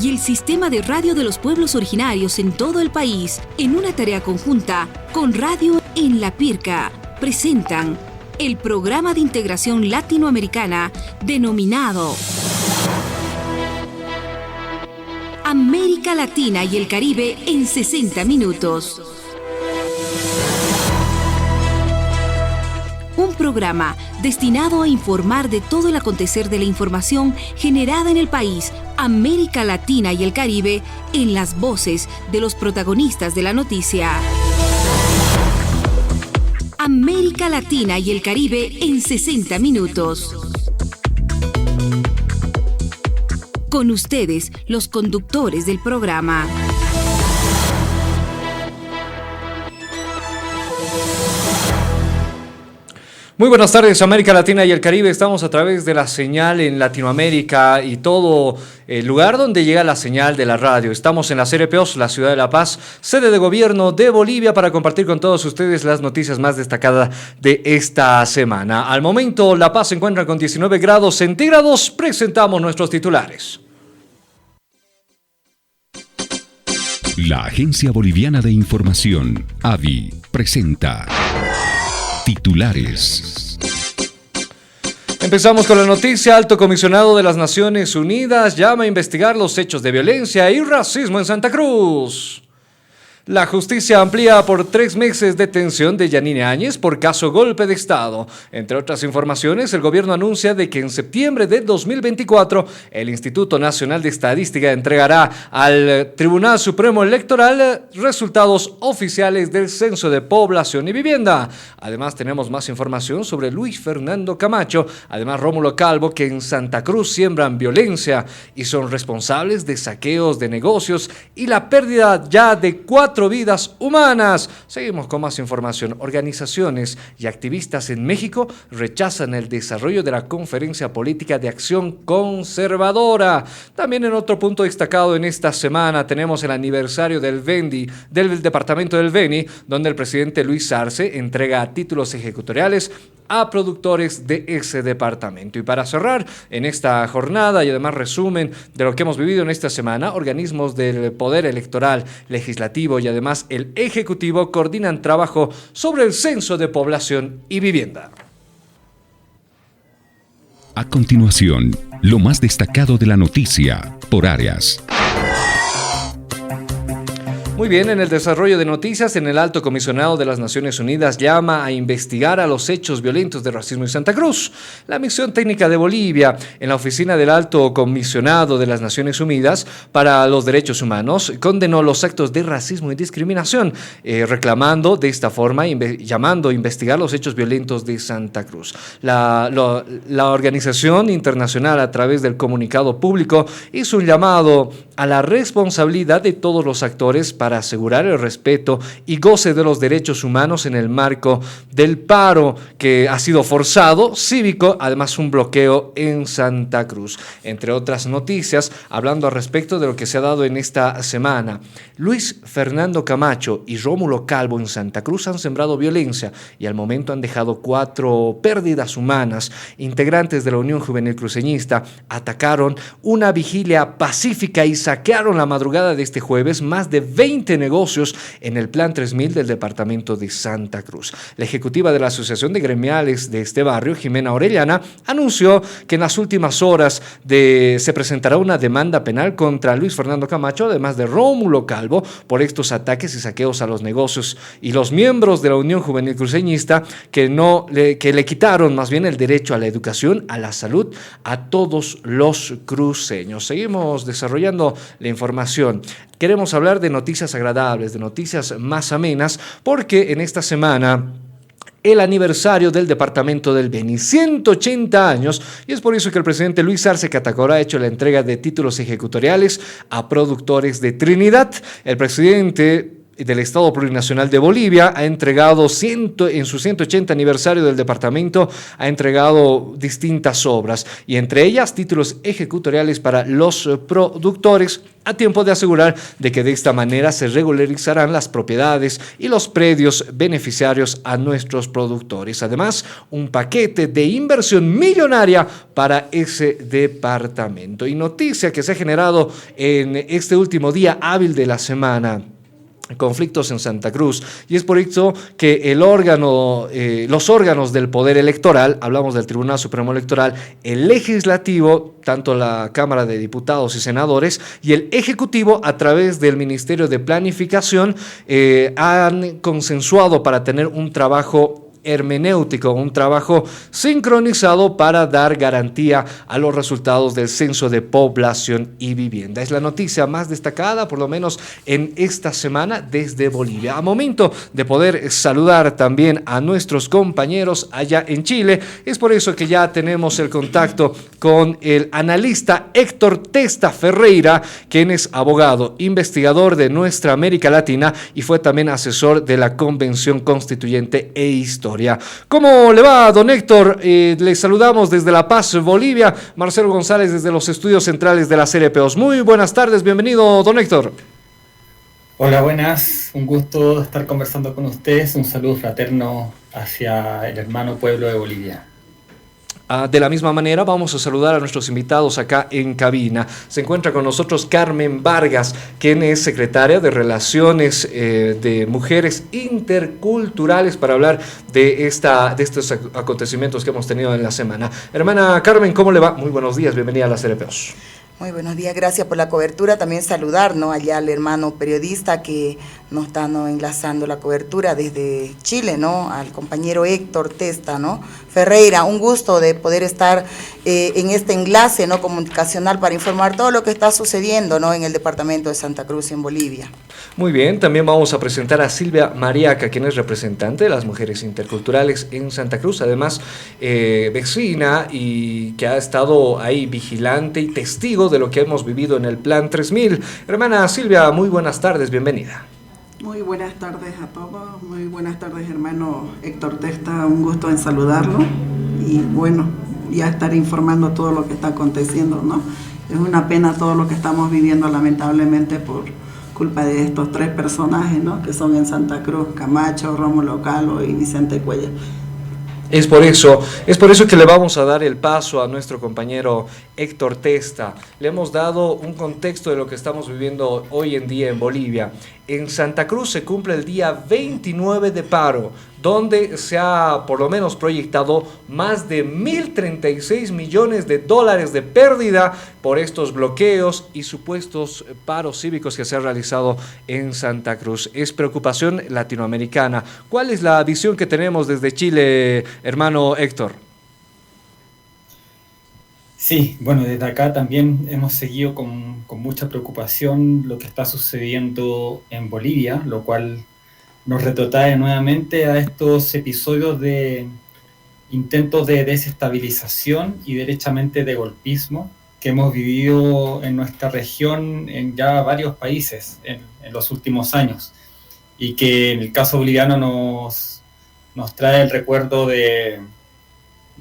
y el Sistema de Radio de los Pueblos Originarios en todo el país, en una tarea conjunta con Radio en la Pirca, presentan el programa de integración latinoamericana denominado América Latina y el Caribe en 60 minutos. Un programa destinado a informar de todo el acontecer de la información generada en el país, América Latina y el Caribe, en las voces de los protagonistas de la noticia. América Latina y el Caribe en 60 minutos. Con ustedes, los conductores del programa. Muy buenas tardes, América Latina y el Caribe. Estamos a través de la señal en Latinoamérica y todo el lugar donde llega la señal de la radio. Estamos en la CRPOS, la ciudad de La Paz, sede de gobierno de Bolivia, para compartir con todos ustedes las noticias más destacadas de esta semana. Al momento, La Paz se encuentra con 19 grados centígrados. Presentamos nuestros titulares. La Agencia Boliviana de Información, ABI, presenta titulares. Empezamos con la noticia. Alto Comisionado de las Naciones Unidas llama a investigar los hechos de violencia y racismo en Santa Cruz. La justicia amplía por 3 meses detención de Yanine Áñez por caso golpe de Estado. Entre otras informaciones, el gobierno anuncia de que en septiembre de 2024 el Instituto Nacional de Estadística entregará al Tribunal Supremo Electoral resultados oficiales del Censo de Población y Vivienda. Además, tenemos más información sobre Luis Fernando Camacho, además Rómulo Calvo, que en Santa Cruz siembran violencia y son responsables de saqueos de negocios y la pérdida ya de 4 vidas humanas. Seguimos con más información. Organizaciones y activistas en México rechazan el desarrollo de la Conferencia Política de Acción Conservadora. También en otro punto destacado en esta semana tenemos el aniversario del departamento del Beni, donde el presidente Luis Arce entrega títulos ejecutoriales a productores de ese departamento. Y para cerrar en esta jornada y además resumen de lo que hemos vivido en esta semana, organismos del Poder Electoral, Legislativo y además el Ejecutivo coordinan trabajo sobre el Censo de Población y Vivienda. A continuación, lo más destacado de la noticia por áreas. Muy bien, en el desarrollo de noticias, en el Alto Comisionado de las Naciones Unidas llama a investigar a los hechos violentos de racismo en Santa Cruz. La misión técnica de Bolivia en la oficina del Alto Comisionado de las Naciones Unidas para los Derechos Humanos condenó los actos de racismo y discriminación, reclamando de esta forma, llamando a investigar los hechos violentos de Santa Cruz. La organización internacional, a través del comunicado público, hizo un llamado a la responsabilidad de todos los actores para asegurar el respeto y goce de los derechos humanos en el marco del paro que ha sido forzado, cívico, además un bloqueo en Santa Cruz. Entre otras noticias, hablando al respecto de lo que se ha dado en esta semana, Luis Fernando Camacho y Rómulo Calvo en Santa Cruz han sembrado violencia y al momento han dejado 4 pérdidas humanas. Integrantes de la Unión Juvenil Cruceñista atacaron una vigilia pacífica y saquearon la madrugada de este jueves más de 20 negocios en el Plan 3000 del departamento de Santa Cruz. La ejecutiva de la Asociación de Gremiales de este barrio, Jimena Orellana, anunció que en las últimas horas se presentará una demanda penal contra Luis Fernando Camacho, además de Rómulo Calvo, por estos ataques y saqueos a los negocios, y los miembros de la Unión Juvenil Cruceñista que le quitaron más bien el derecho a la educación, a la salud, a todos los cruceños. Seguimos desarrollando la información. Queremos hablar de noticias agradables, de noticias más amenas, porque en esta semana el aniversario del departamento del Beni, 180 años, y es por eso que el presidente Luis Arce Catacora ha hecho la entrega de títulos ejecutoriales a productores de Trinidad. El presidente del Estado Plurinacional de Bolivia ha entregado en su 180 aniversario del departamento, ha entregado distintas obras y entre ellas títulos ejecutoriales para los productores, a tiempo de asegurar de que de esta manera se regularizarán las propiedades y los predios beneficiarios a nuestros productores. Además, un paquete de inversión millonaria para ese departamento. Y noticia que se ha generado en este último día hábil de la semana: conflictos en Santa Cruz, y es por eso que los órganos del Poder Electoral, hablamos del Tribunal Supremo Electoral, el Legislativo, tanto la Cámara de Diputados y Senadores, y el Ejecutivo, a través del Ministerio de Planificación, han consensuado para tener un trabajo hermenéutico, un trabajo sincronizado para dar garantía a los resultados del censo de población y vivienda. Es la noticia más destacada, por lo menos en esta semana, desde Bolivia. A momento de poder saludar también a nuestros compañeros allá en Chile, es por eso que ya tenemos el contacto con el analista Héctor Testa Ferreira, quien es abogado, investigador de Nuestra América Latina y fue también asesor de la Convención Constituyente e Historia. ¿Cómo le va, don Héctor? Le saludamos desde La Paz, Bolivia. Marcelo González desde los estudios centrales de la CRPOS. Muy buenas tardes, bienvenido, don Héctor. Hola, buenas. Un gusto estar conversando con ustedes. Un saludo fraterno hacia el hermano pueblo de Bolivia. De la misma manera vamos a saludar a nuestros invitados acá en cabina. Se encuentra con nosotros Carmen Vargas, quien es secretaria de Relaciones de Mujeres Interculturales, para hablar de estos acontecimientos que hemos tenido en la semana. Hermana Carmen, ¿cómo le va? Muy buenos días, bienvenida a la CRPOS. Muy buenos días, gracias por la cobertura. También saludar, allá al hermano periodista que nos está enlazando la cobertura desde Chile, al compañero Héctor Testa Ferreira. Un gusto de poder estar en este enlace comunicacional para informar todo lo que está sucediendo en el departamento de Santa Cruz y en Bolivia. Muy bien, también vamos a presentar a Silvia Mariaca, quien es representante de las mujeres interculturales en Santa Cruz, además vecina y que ha estado ahí vigilante y testigo de lo que hemos vivido en el Plan 3000. Hermana Silvia, muy buenas tardes, bienvenida. Muy buenas tardes a todos, muy buenas tardes, hermano Héctor Testa, un gusto en saludarlo y bueno, ya estar informando todo lo que está aconteciendo, Es una pena todo lo que estamos viviendo, lamentablemente, por culpa de estos tres personajes, que son en Santa Cruz: Camacho, Rómulo Calvo y Vicente Cuellar. Es por eso que le vamos a dar el paso a nuestro compañero Héctor Testa. Le hemos dado un contexto de lo que estamos viviendo hoy en día en Bolivia. En Santa Cruz se cumple el día 29 de paro, donde se ha por lo menos proyectado más de 1.036 millones de dólares de pérdida por estos bloqueos y supuestos paros cívicos que se han realizado en Santa Cruz. Es preocupación latinoamericana. ¿Cuál es la visión que tenemos desde Chile, hermano Héctor? Sí, bueno, desde acá también hemos seguido con mucha preocupación lo que está sucediendo en Bolivia, lo cual nos retrotrae nuevamente a estos episodios de intentos de desestabilización y derechamente de golpismo que hemos vivido en nuestra región en ya varios países en los últimos años, y que en el caso boliviano nos trae el recuerdo de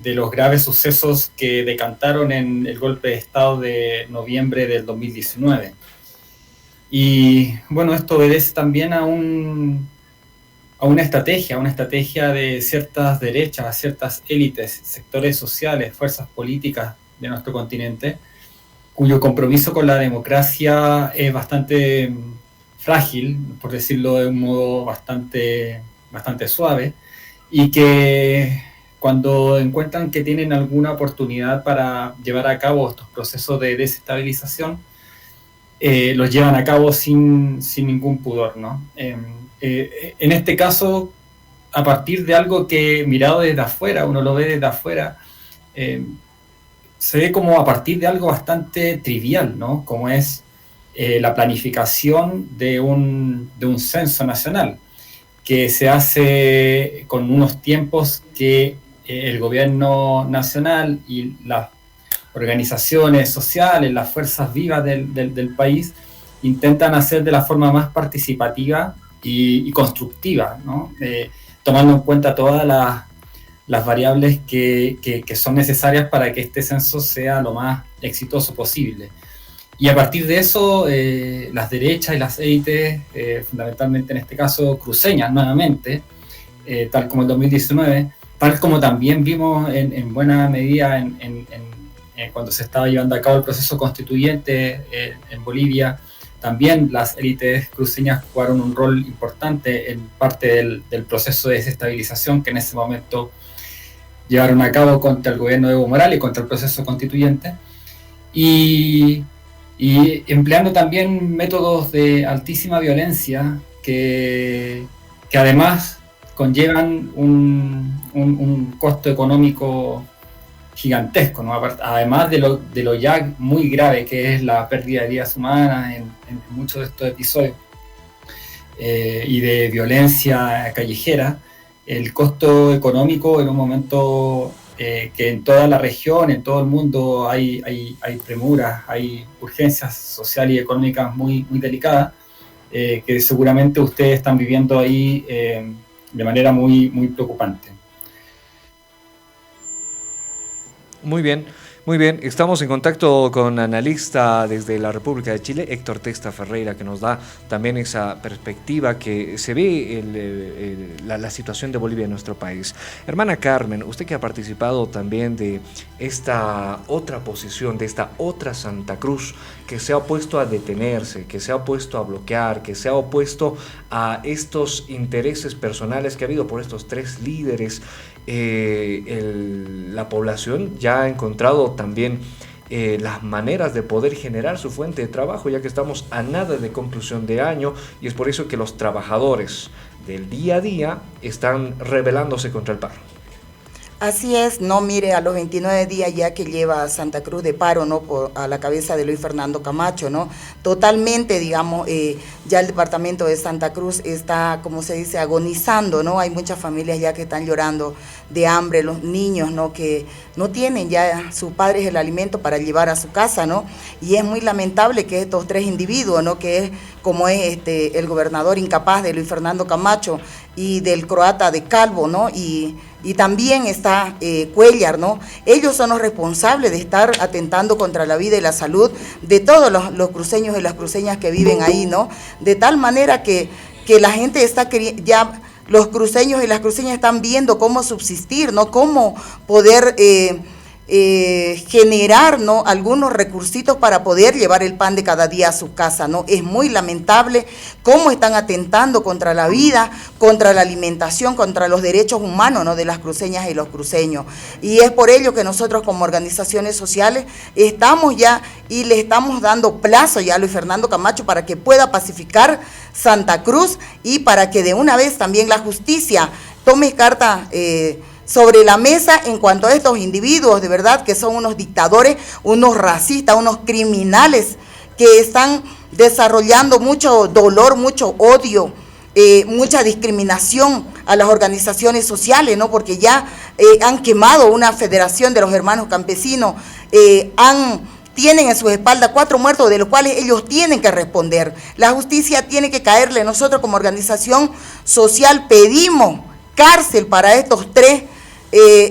los graves sucesos que decantaron en el golpe de Estado de noviembre del 2019. Y bueno, esto obedece también a una estrategia de ciertas derechas, ciertas élites, sectores sociales, fuerzas políticas de nuestro continente, cuyo compromiso con la democracia es bastante frágil, por decirlo de un modo bastante suave, y que cuando encuentran que tienen alguna oportunidad para llevar a cabo estos procesos de desestabilización, los llevan a cabo sin ningún pudor, en este caso, a partir de algo que mirado desde afuera, uno lo ve desde afuera, se ve como a partir de algo bastante trivial, como es la planificación de un censo nacional, que se hace con unos tiempos que el gobierno nacional y las organizaciones sociales, las fuerzas vivas del país, intentan hacer de la forma más participativa y constructiva, ¿no? Tomando en cuenta todas las variables que son necesarias para que este censo sea lo más exitoso posible. Y a partir de eso, las derechas y las élites, fundamentalmente en este caso cruceñas nuevamente, tal como el 2019, tal como también vimos en buena medida cuando se estaba llevando a cabo el proceso constituyente en Bolivia, también las élites cruceñas jugaron un rol importante en parte del proceso de desestabilización que en ese momento llevaron a cabo contra el gobierno de Evo Morales y contra el proceso constituyente, y empleando también métodos de altísima violencia que además conllevan un costo económico gigantesco, ¿no? Además de lo ya muy grave que es la pérdida de vidas humanas en muchos de estos episodios y de violencia callejera, el costo económico en un momento que en toda la región, en todo el mundo hay premuras, hay urgencias sociales y económicas muy, muy delicadas, que seguramente ustedes están viviendo ahí de manera muy, muy preocupante. Muy bien, muy bien. Estamos en contacto con analista desde la República de Chile, Héctor Testa Ferreira, que nos da también esa perspectiva que se ve la situación de Bolivia en nuestro país. Hermana Carmen, usted que ha participado también de esta otra posición, de esta otra Santa Cruz, que se ha opuesto a detenerse, que se ha opuesto a bloquear, que se ha opuesto a estos intereses personales que ha habido por estos tres líderes. La población ya ha encontrado también las maneras de poder generar su fuente de trabajo, ya que estamos a nada de conclusión de año, y es por eso que los trabajadores del día a día están rebelándose contra el paro. Así es, no mire, a los 29 días ya que lleva Santa Cruz de paro, ¿no? A la cabeza de Luis Fernando Camacho, ¿no? Totalmente, digamos, ya el departamento de Santa Cruz está, como se dice, agonizando, ¿no? Hay muchas familias ya que están llorando de hambre, los niños, ¿no? Que no tienen ya sus padres el alimento para llevar a su casa, ¿no? Y es muy lamentable que estos tres individuos, ¿no? Que es como es el gobernador incapaz de Luis Fernando Camacho y del croata de Calvo, ¿no? Y también está Cuellar, ¿no? Ellos son los responsables de estar atentando contra la vida y la salud de todos los cruceños y las cruceñas que viven ahí, ¿no? De tal manera que la gente está ya, los cruceños y las cruceñas están viendo cómo subsistir, ¿no? Cómo poder generar, ¿no? Algunos recursitos para poder llevar el pan de cada día a su casa, ¿no? Es muy lamentable cómo están atentando contra la vida, contra la alimentación, contra los derechos humanos, ¿no? De las cruceñas y los cruceños. Y es por ello que nosotros como organizaciones sociales estamos ya y le estamos dando plazo ya a Luis Fernando Camacho para que pueda pacificar Santa Cruz y para que de una vez también la justicia tome carta sobre la mesa en cuanto a estos individuos, de verdad que son unos dictadores, unos racistas, unos criminales que están desarrollando mucho dolor, mucho odio, mucha discriminación a las organizaciones sociales, ¿no? Porque ya han quemado una federación de los hermanos campesinos, tienen en sus espaldas 4 muertos de los cuales ellos tienen que responder. La justicia tiene que caerle. Nosotros como organización social pedimos cárcel para estos 3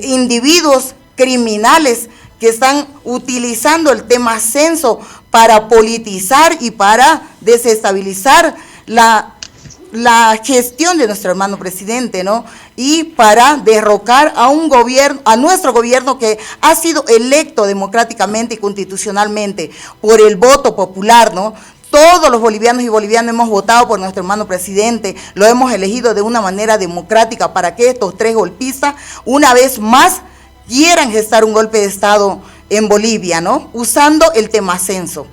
individuos criminales que están utilizando el tema censo para politizar y para desestabilizar la gestión de nuestro hermano presidente, ¿no? Y para derrocar a un gobierno, a nuestro gobierno que ha sido electo democráticamente y constitucionalmente por el voto popular, ¿no? Todos los bolivianos y bolivianas hemos votado por nuestro hermano presidente, lo hemos elegido de una manera democrática para que estos 3 golpistas, una vez más, quieran gestar un golpe de Estado en Bolivia, ¿no? Usando el tema censo.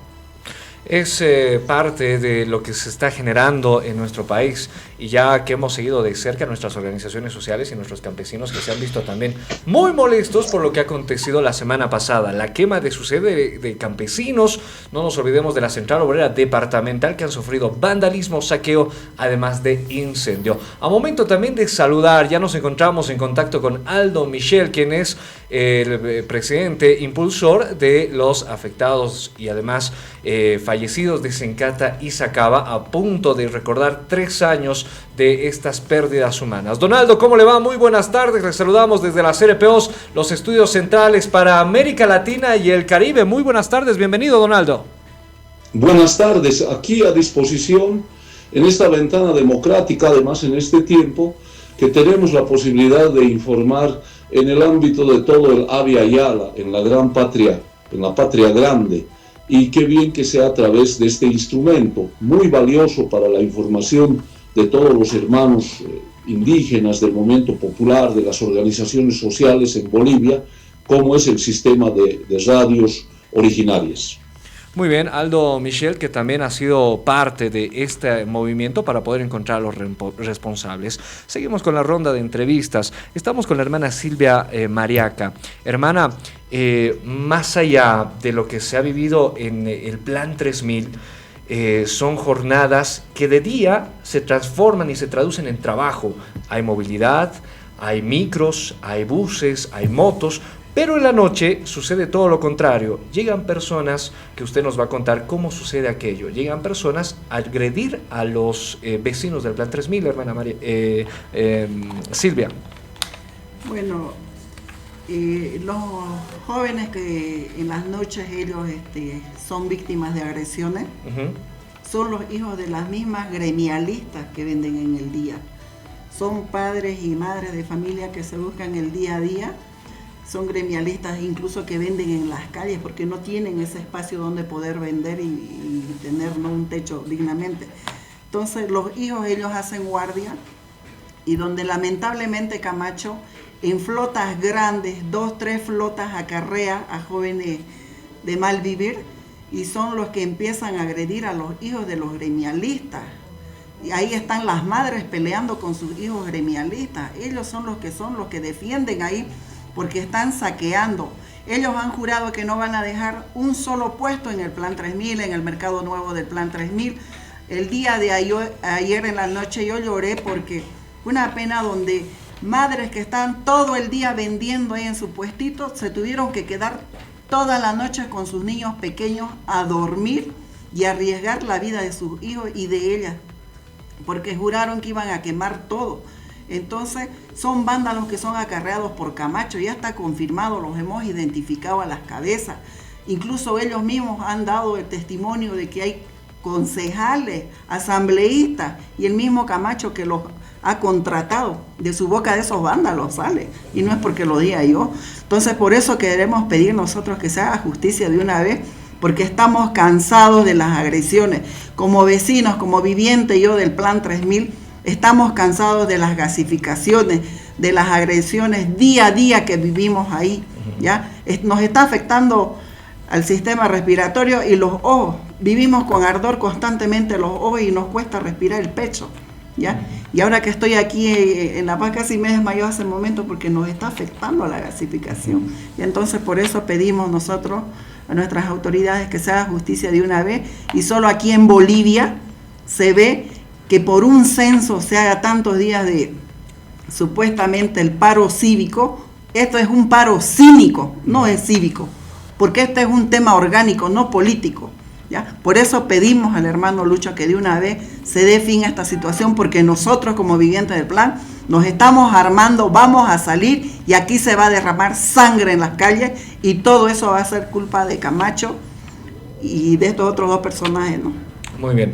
Es parte de lo que se está generando en nuestro país, y ya que hemos seguido de cerca nuestras organizaciones sociales y nuestros campesinos que se han visto también muy molestos por lo que ha acontecido la semana pasada, la quema de su sede de campesinos. No nos olvidemos de la Central Obrera Departamental, que han sufrido vandalismo, saqueo, además de incendio. A momento también de saludar, ya nos encontramos en contacto con Aldo Michel, quien es el presidente impulsor de los afectados y además fallecidos de Sencata y Sacaba, a punto de recordar 3 años de estas pérdidas humanas. Donaldo, ¿cómo le va? Muy buenas tardes, les saludamos desde la CRPOS, los estudios centrales para América Latina y el Caribe. Muy buenas tardes, bienvenido, Donaldo. Buenas tardes, aquí a disposición en esta ventana democrática, además en este tiempo que tenemos la posibilidad de informar en el ámbito de todo el Abya Yala, en la gran patria, en la patria grande, y qué bien que sea a través de este instrumento, muy valioso para la información de todos los hermanos indígenas del movimiento popular, de las organizaciones sociales en Bolivia, como es el sistema de radios originarias. Muy bien, Aldo Michel, que también ha sido parte de este movimiento para poder encontrar a los responsables. Seguimos con la ronda de entrevistas. Estamos con la hermana Silvia Mariaca. Hermana, más allá de lo que se ha vivido en el Plan 3000, son jornadas que de día se transforman y se traducen en trabajo. Hay movilidad, hay micros, hay buses, hay motos. Pero en la noche sucede todo lo contrario. Llegan personas, que usted nos va a contar cómo sucede aquello. Llegan personas a agredir a los vecinos del Plan 3000, hermana Silvia. Bueno, los jóvenes que en las noches ellos son víctimas de agresiones, son los hijos de las mismas gremialistas que venden en el día. Son padres y madres de familia que se buscan el día a día. Son gremialistas incluso que venden en las calles porque no tienen ese espacio donde poder vender y tener, ¿no?, un techo dignamente. Entonces los hijos, ellos hacen guardia, y donde lamentablemente Camacho en flotas grandes, 2, 3 flotas, acarrea a jóvenes de mal vivir, y son los que empiezan a agredir a los hijos de los gremialistas. Y ahí están las madres peleando con sus hijos gremialistas. Ellos son los que defienden ahí, porque están saqueando. Ellos han jurado que no van a dejar un solo puesto en el Plan 3000, en el mercado nuevo del Plan 3000. El día de ayer en la noche yo lloré porque una pena donde madres que están todo el día vendiendo ahí en su puestito se tuvieron que quedar toda la noche con sus niños pequeños a dormir y arriesgar la vida de sus hijos y de ellas, porque juraron que iban a quemar todo. Entonces son vándalos que son acarreados por Camacho, ya está confirmado, los hemos identificado a las cabezas. Incluso ellos mismos han dado el testimonio de que hay concejales, asambleístas y el mismo Camacho que los ha contratado. De su boca de esos vándalos sale, y no es porque lo diga yo. Entonces por eso queremos pedir nosotros que se haga justicia de una vez, porque estamos cansados de las agresiones. Como vecinos, como viviente yo del Plan 3000, estamos cansados de las gasificaciones, de las agresiones día a día que vivimos ahí, ¿ya? Nos está afectando al sistema respiratorio y los ojos. Vivimos con ardor constantemente los ojos y nos cuesta respirar el pecho, ¿ya? Y ahora que estoy aquí en La Paz casi me desmayó hace un momento porque nos está afectando la gasificación. Y entonces por eso pedimos nosotros a nuestras autoridades que se haga justicia de una vez, y solo aquí en Bolivia se ve que por un censo se haga tantos días de supuestamente el paro cívico. Esto es un paro cínico, no es cívico, porque este es un tema orgánico, no político, ¿ya? Por eso pedimos al hermano Lucho que de una vez se dé fin a esta situación, porque nosotros como vivientes del plan nos estamos armando, vamos a salir y aquí se va a derramar sangre en las calles, y todo eso va a ser culpa de Camacho y de estos otros 2 personajes, ¿no? Muy bien.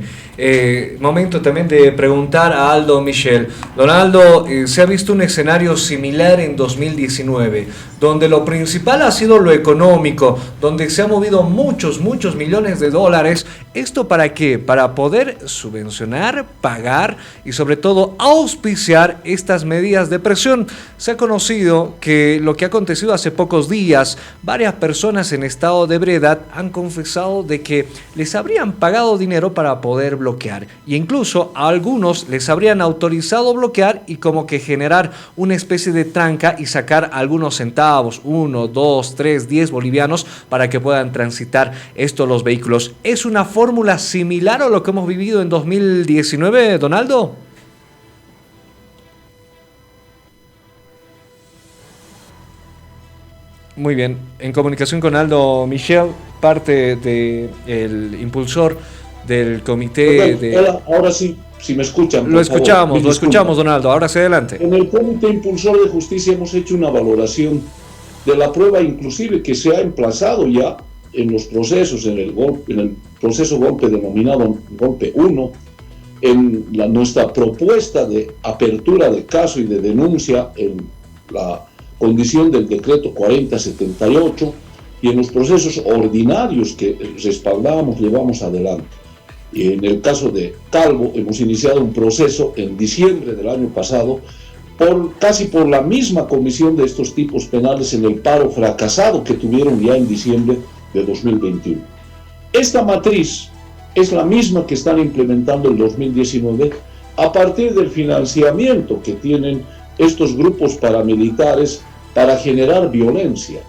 Momento también de preguntar a Aldo Michel. Don Aldo, se ha visto un escenario similar en 2019, donde lo principal ha sido lo económico, donde se han movido muchos millones de dólares. ¿Esto para qué? Para poder subvencionar, pagar y sobre todo auspiciar estas medidas de presión. Se ha conocido que lo que ha acontecido hace pocos días, varias personas en estado de ebriedad han confesado de que les habrían pagado dinero para poder bloquear, e incluso a algunos les habrían autorizado bloquear y como que generar una especie de tranca y sacar algunos centavos, 1, 2, 3, 10 bolivianos para que puedan transitar los vehículos. ¿Es una fórmula similar a lo que hemos vivido en 2019, Donaldo? Muy bien. En comunicación con Aldo Michel, parte del impulsor del comité de... Hola, ahora sí, si me escuchan. Lo escuchamos, don Aldo. Ahora sí, adelante. En el Comité Impulsor de Justicia hemos hecho una valoración de la prueba, inclusive que se ha emplazado ya en los procesos, en el proceso golpe denominado golpe 1, en nuestra propuesta de apertura de caso y de denuncia en la condición del decreto 4078 y en los procesos ordinarios que respaldamos, llevamos adelante. Y en el caso de Calvo hemos iniciado un proceso en diciembre del año pasado casi por la misma comisión de estos tipos penales en el paro fracasado que tuvieron ya en diciembre de 2021. Esta matriz es la misma que están implementando en 2019 a partir del financiamiento que tienen estos grupos paramilitares para generar violencia.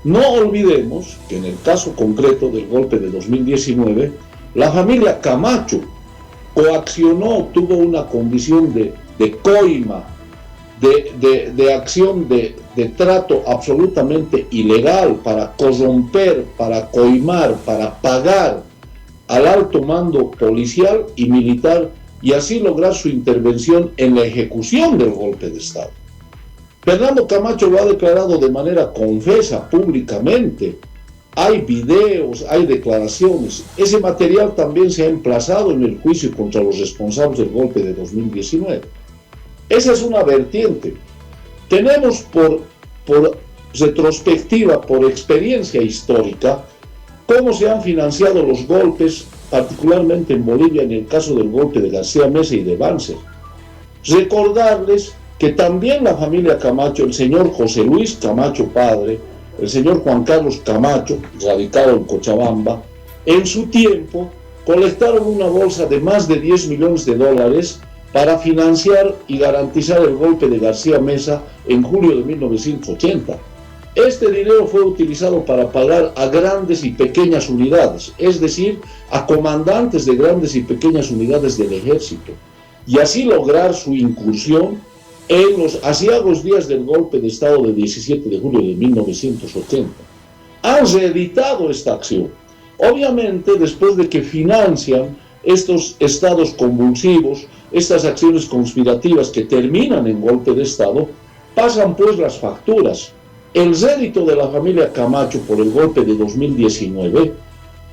No olvidemos que en el caso concreto del golpe de 2019, la familia Camacho coaccionó, tuvo una condición de coima, de acción de trato absolutamente ilegal para corromper, para coimar, para pagar al alto mando policial y militar y así lograr su intervención en la ejecución del golpe de Estado. Fernando Camacho lo ha declarado de manera confesa, públicamente. Hay videos, hay declaraciones. Ese material también se ha emplazado en el juicio contra los responsables del golpe de 2019. Esa es una vertiente. Tenemos por retrospectiva, por experiencia histórica, cómo se han financiado los golpes, particularmente en Bolivia, en el caso del golpe de García Meza y de Banzer. Recordarles que también la familia Camacho, el señor José Luis Camacho padre, el señor Juan Carlos Camacho, radicado en Cochabamba, en su tiempo colectaron una bolsa de más de 10 millones de dólares para financiar y garantizar el golpe de García Meza en julio de 1980. Este dinero fue utilizado para pagar a grandes y pequeñas unidades, es decir, a comandantes de grandes y pequeñas unidades del ejército, y así lograr su incursión en los aciagos días del golpe de Estado del 17 de julio de 1980. Han reeditado esta acción. Obviamente, después de que financian estos estados convulsivos, estas acciones conspirativas que terminan en golpe de Estado, pasan pues las facturas. El rédito de la familia Camacho por el golpe de 2019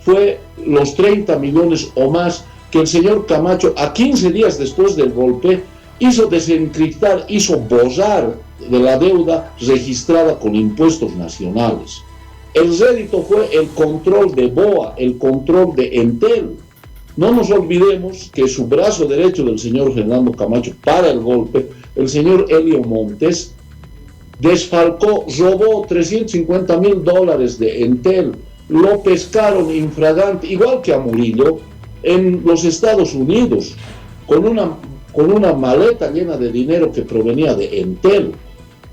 fue los 30 millones o más que el señor Camacho, a 15 días después del golpe, hizo desencriptar, hizo borrar de la deuda registrada con impuestos nacionales. El rédito fue el control de BOA, el control de Entel. No nos olvidemos que su brazo derecho del señor Fernando Camacho para el golpe, el señor Elio Montes, desfalcó, robó $350,000 de Entel, lo pescaron infragante, igual que a Murillo, en los Estados Unidos, con una maleta llena de dinero que provenía de Entel.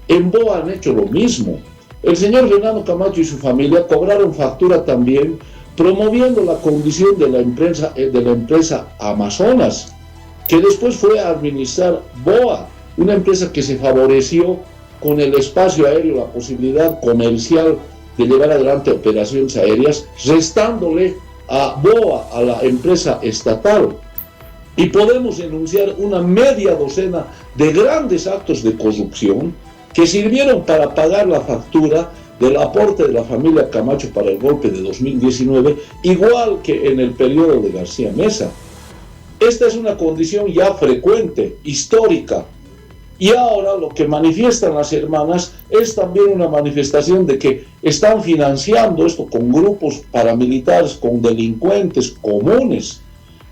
En BOA han hecho lo mismo. El señor Fernando Camacho y su familia cobraron factura también promoviendo la condición de la empresa Amazonas, que después fue a administrar BOA, una empresa que se favoreció con el espacio aéreo, la posibilidad comercial de llevar adelante operaciones aéreas, restándole a BOA, a la empresa estatal. Y podemos enunciar una media docena de grandes actos de corrupción que sirvieron para pagar la factura del aporte de la familia Camacho para el golpe de 2019, igual que en el periodo de García Meza. Esta es una condición ya frecuente, histórica, y ahora lo que manifiestan las hermanas es también una manifestación de que están financiando esto con grupos paramilitares, con delincuentes comunes.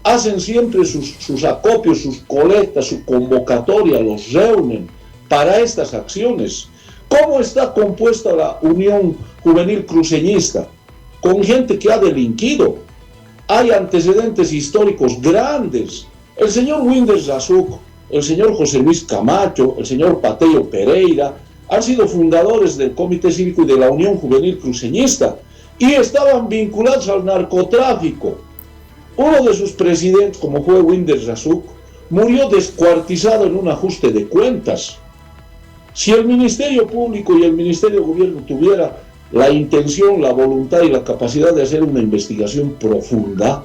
Hacen siempre sus acopios, sus colectas, su convocatoria, los reúnen para estas acciones. ¿Cómo está compuesta la Unión Juvenil Cruceñista? Con gente que ha delinquido. Hay antecedentes históricos grandes. El señor Winder Razuk, el señor José Luis Camacho, el señor Pateyo Pereira, han sido fundadores del Comité Cívico y de la Unión Juvenil Cruceñista y estaban vinculados al narcotráfico. Uno de sus presidentes, como fue Winder Razuk, murió descuartizado en un ajuste de cuentas. Si el Ministerio Público y el Ministerio de Gobierno tuviera la intención, la voluntad y la capacidad de hacer una investigación profunda,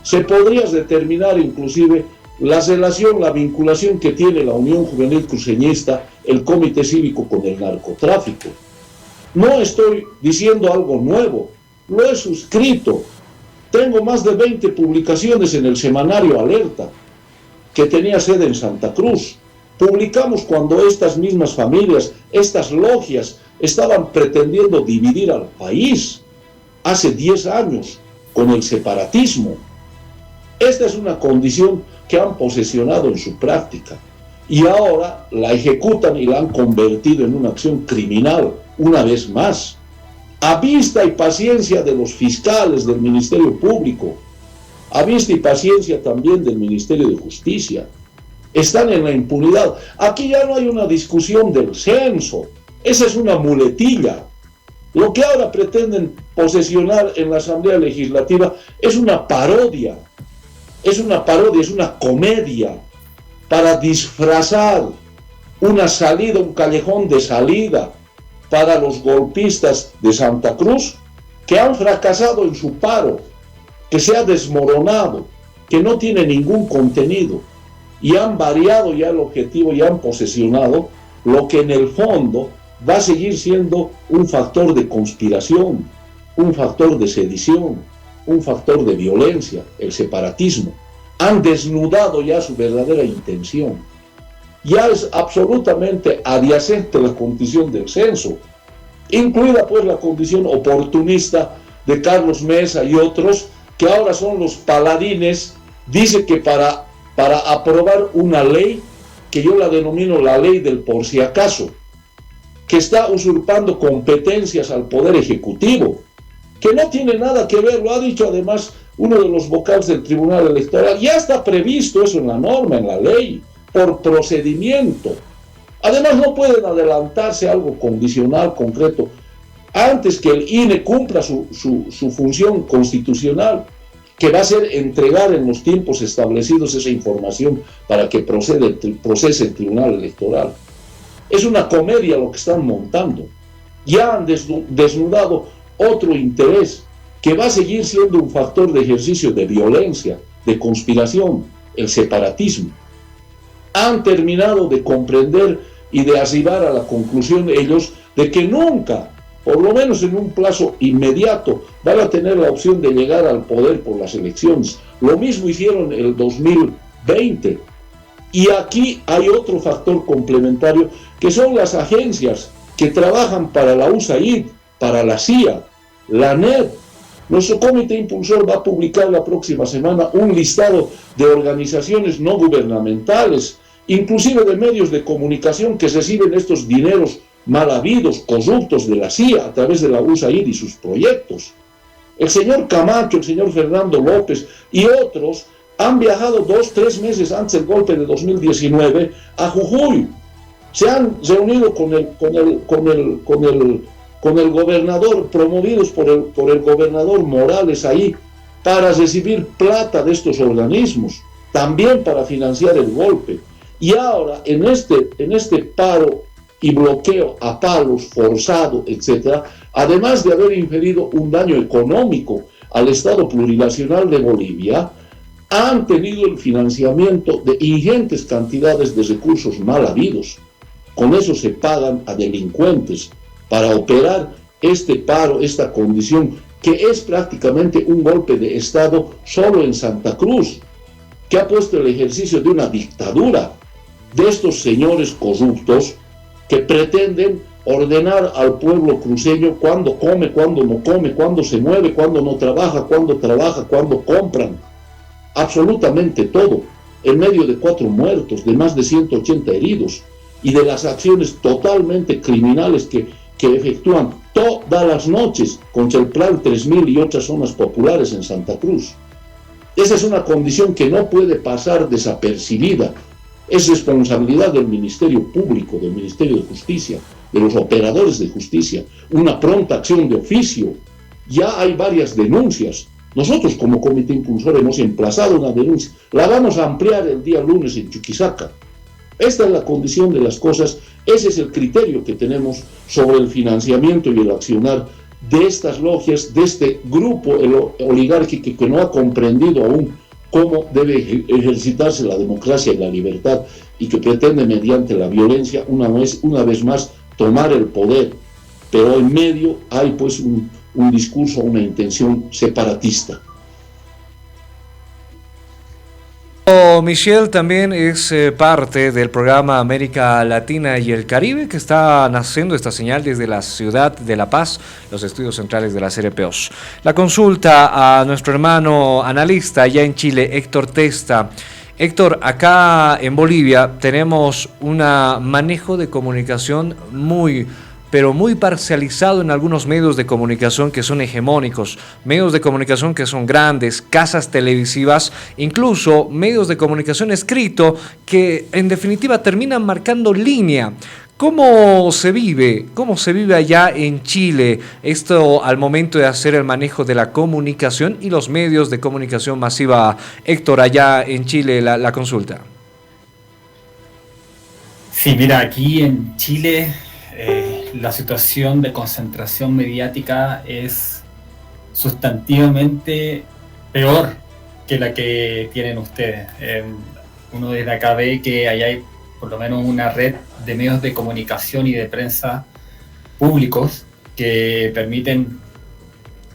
se podría determinar inclusive la relación, la vinculación que tiene la Unión Juvenil Cruceñista, el Comité Cívico con el narcotráfico. No estoy diciendo algo nuevo, lo he suscrito. Tengo más de 20 publicaciones en el semanario Alerta, que tenía sede en Santa Cruz. Publicamos cuando estas mismas familias, estas logias, estaban pretendiendo dividir al país hace 10 años con el separatismo. Esta es una condición que han posesionado en su práctica y ahora la ejecutan y la han convertido en una acción criminal una vez más, a vista y paciencia de los fiscales del Ministerio Público, a vista y paciencia también del Ministerio de Justicia. Están en la impunidad. Aquí ya no hay una discusión del censo, esa es una muletilla. Lo que ahora pretenden posesionar en la Asamblea Legislativa es una parodia, es una comedia para disfrazar una salida, un callejón de salida para los golpistas de Santa Cruz que han fracasado en su paro, que se ha desmoronado, que no tiene ningún contenido, y han variado ya el objetivo y han posesionado lo que en el fondo va a seguir siendo un factor de conspiración, un factor de sedición, un factor de violencia, el separatismo. Han desnudado ya su verdadera intención. Ya es absolutamente adyacente la condición del censo, incluida pues la condición oportunista de Carlos Mesa y otros, que ahora son los paladines. Dice que para aprobar una ley, que yo la denomino la ley del por si acaso, que está usurpando competencias al Poder Ejecutivo, que no tiene nada que ver, lo ha dicho además uno de los vocales del Tribunal Electoral, ya está previsto eso en la norma, en la ley, por procedimiento. Además no pueden adelantarse a algo condicional, concreto, antes que el INE cumpla su función constitucional, que va a ser entregar en los tiempos establecidos esa información para que procese el Tribunal Electoral. Es una comedia lo que están montando. Ya han desnudado otro interés que va a seguir siendo un factor de ejercicio de violencia, de conspiración, el separatismo. Han terminado de comprender y de arribar a la conclusión ellos de que nunca, por lo menos en un plazo inmediato, van a tener la opción de llegar al poder por las elecciones. Lo mismo hicieron en el 2020. Y aquí hay otro factor complementario, que son las agencias que trabajan para la USAID, para la CIA, la NED. Nuestro comité impulsor va a publicar la próxima semana un listado de organizaciones no gubernamentales, inclusive de medios de comunicación que reciben estos dineros mal habidos, corruptos de la CIA a través de la USAID y sus proyectos. El señor Camacho, el señor Fernando López y otros han viajado 2-3 meses antes del golpe de 2019 a Jujuy. Se han reunido con el gobernador, promovidos por el gobernador Morales ahí, para recibir plata de estos organismos, también para financiar el golpe. Y ahora, en este paro y bloqueo a palos, forzado, etc., además de haber inferido un daño económico al Estado plurinacional de Bolivia, han tenido el financiamiento de ingentes cantidades de recursos mal habidos. Con eso se pagan a delincuentes para operar este paro, esta condición, que es prácticamente un golpe de Estado solo en Santa Cruz, que ha puesto el ejercicio de una dictadura de estos señores corruptos que pretenden ordenar al pueblo cruceño cuándo come, cuándo no come, cuándo se mueve, cuándo no trabaja, cuándo trabaja, cuándo compran. Absolutamente todo, en medio de 4 muertos, de más de 180 heridos, y de las acciones totalmente criminales que efectúan todas las noches contra el Plan 3000 y otras zonas populares en Santa Cruz. Esa es una condición que no puede pasar desapercibida. Es responsabilidad del Ministerio Público, del Ministerio de Justicia, de los operadores de justicia, una pronta acción de oficio. Ya hay varias denuncias. Nosotros como Comité Impulsor hemos emplazado una denuncia. La vamos a ampliar el día lunes en Chuquisaca. Esta es la condición de las cosas, ese es el criterio que tenemos sobre el financiamiento y el accionar de estas logias, de este grupo oligárquico que no ha comprendido aún cómo debe ejercitarse la democracia y la libertad y que pretende mediante la violencia una vez más tomar el poder, pero en medio hay pues un discurso, una intención separatista. Michelle también es parte del programa América Latina y el Caribe, que está naciendo esta señal desde la ciudad de La Paz, los estudios centrales de las RPOs. La consulta a nuestro hermano analista allá en Chile, Héctor Testa. Héctor, acá en Bolivia tenemos un manejo de comunicación pero muy parcializado en algunos medios de comunicación que son hegemónicos, medios de comunicación que son grandes, casas televisivas, incluso medios de comunicación escrito que en definitiva terminan marcando línea. ¿Cómo se vive allá en Chile esto al momento de hacer el manejo de la comunicación y los medios de comunicación masiva? Héctor, allá en Chile la consulta. Sí, mira, aquí en Chile la situación de concentración mediática es sustantivamente peor que la que tienen ustedes. Uno desde acá ve que allá hay por lo menos una red de medios de comunicación y de prensa públicos que permiten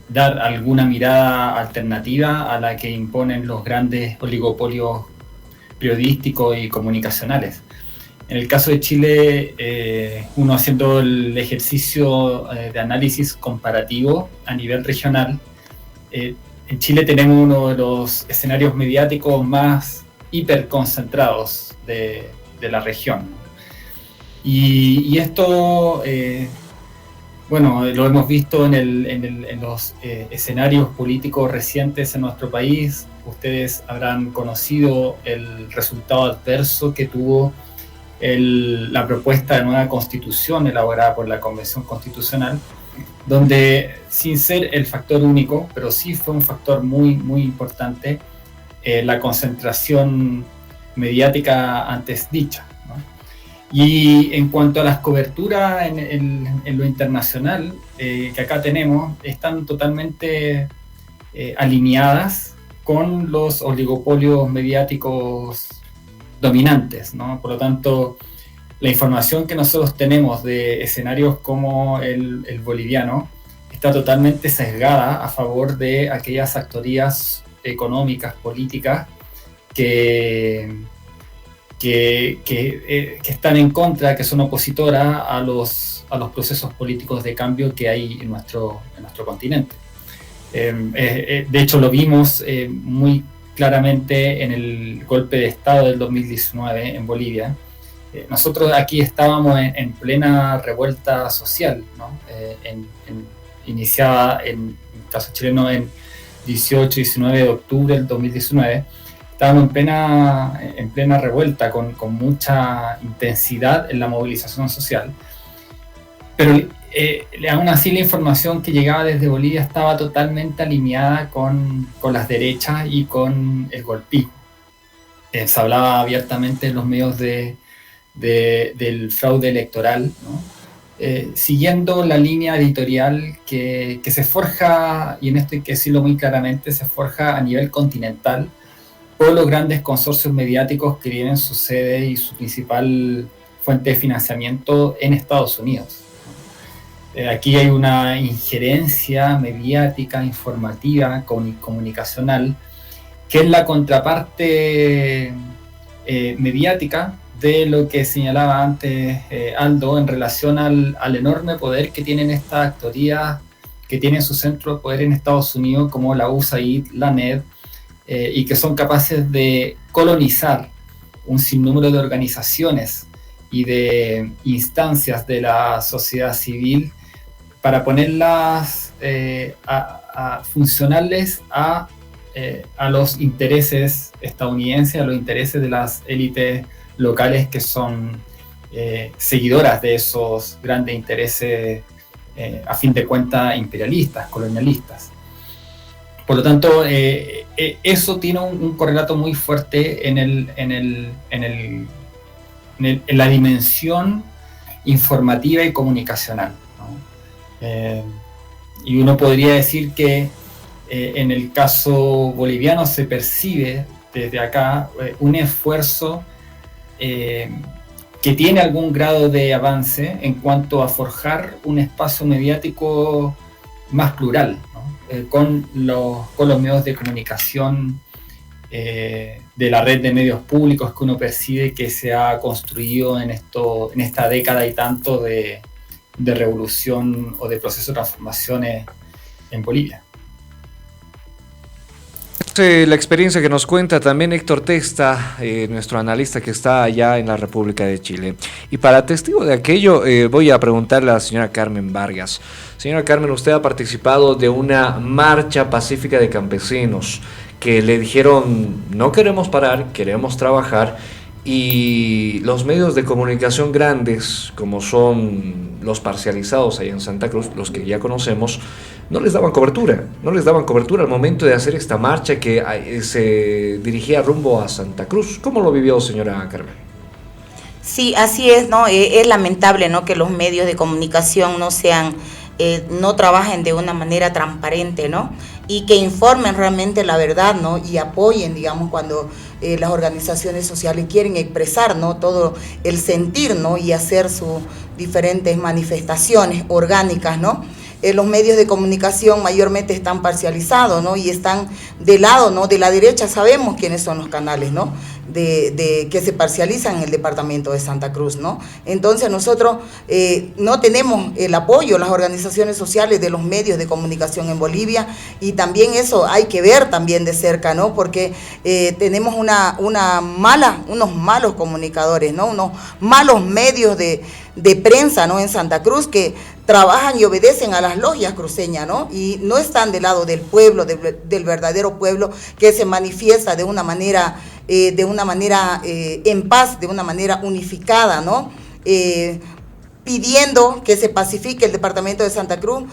dar alguna mirada alternativa a la que imponen los grandes oligopolios periodísticos y comunicacionales. En el caso de Chile, uno haciendo el ejercicio de análisis comparativo a nivel regional, en Chile tenemos uno de los escenarios mediáticos más hiperconcentrados de la región. Y esto, bueno, lo hemos visto en los escenarios políticos recientes en nuestro país. Ustedes habrán conocido el resultado adverso que tuvo la propuesta de nueva constitución elaborada por la Convención Constitucional, donde sin ser el factor único, pero sí fue un factor muy, muy importante, la concentración mediática antes dicha, ¿no? Y en cuanto a las coberturas en lo internacional que acá tenemos, están totalmente alineadas con los oligopolios mediáticos dominantes, ¿no? Por lo tanto, la información que nosotros tenemos de escenarios como el boliviano está totalmente sesgada a favor de aquellas actorías económicas, políticas que están en contra, que son opositoras a los procesos políticos de cambio que hay en nuestro continente. De hecho, lo vimos muy claramente en el golpe de Estado del 2019 en Bolivia. Nosotros aquí estábamos en plena revuelta social, ¿no? Iniciada en el caso chileno en 18-19 de octubre del 2019. Estábamos en plena revuelta con mucha intensidad en la movilización social, pero aún así la información que llegaba desde Bolivia estaba totalmente alineada con las derechas y con el golpismo. Se hablaba abiertamente en los medios del fraude electoral, ¿no? Siguiendo la línea editorial que se forja, y en esto hay que decirlo muy claramente, se forja a nivel continental por los grandes consorcios mediáticos que tienen su sede y su principal fuente de financiamiento en Estados Unidos. Aquí hay una injerencia mediática, informativa, comunicacional, que es la contraparte mediática de lo que señalaba antes Aldo en relación al enorme poder que tienen estas actorías, que tienen su centro de poder en Estados Unidos, como la USAID, la NED, y que son capaces de colonizar un sinnúmero de organizaciones y de instancias de la sociedad civil para ponerlas funcionales a los intereses estadounidenses, a los intereses de las élites locales que son seguidoras de esos grandes intereses, a fin de cuentas, imperialistas, colonialistas. Por lo tanto, eso tiene un correlato muy fuerte en en la dimensión informativa y comunicacional, ¿no? Y uno podría decir que en el caso boliviano se percibe desde acá un esfuerzo que tiene algún grado de avance en cuanto a forjar un espacio mediático más plural, ¿no? Con los medios de comunicación de la red de medios públicos que uno percibe que se ha construido en esta década y tanto de revolución o de proceso de transformaciones en Bolivia. La experiencia que nos cuenta también Héctor Testa, nuestro analista que está allá en la República de Chile. Y para testigo de aquello, voy a preguntarle a la señora Carmen Vargas. Señora Carmen, usted ha participado de una marcha pacífica de campesinos que le dijeron, no queremos parar, queremos trabajar, y los medios de comunicación grandes, como son los parcializados ahí en Santa Cruz, los que ya conocemos, no les daban cobertura al momento de hacer esta marcha que se dirigía rumbo a Santa Cruz. ¿Cómo lo vivió, señora Carmen? Sí, así es, ¿no? Es lamentable, ¿no?, que los medios de comunicación no trabajen de una manera transparente, ¿no? Y que informen realmente la verdad, ¿no? Y apoyen, digamos, cuando las organizaciones sociales quieren expresar, ¿no?, todo el sentir, ¿no?, y hacer sus diferentes manifestaciones orgánicas, ¿no? Los medios de comunicación mayormente están parcializados, ¿no?, y están del lado, ¿no?, de la derecha. Sabemos quiénes son los canales, ¿no?, de que se parcializan en el departamento de Santa Cruz, ¿no? Entonces nosotros no tenemos el apoyo, las organizaciones sociales, de los medios de comunicación en Bolivia, y también eso hay que ver también de cerca, ¿no?, porque tenemos unos malos comunicadores, ¿no?, unos malos medios de prensa, ¿no?, en Santa Cruz, que trabajan y obedecen a las logias cruceñas, ¿no?, y no están del lado del pueblo, del verdadero pueblo, que se manifiesta de una manera en paz, de una manera unificada, ¿no?, pidiendo que se pacifique el departamento de Santa Cruz,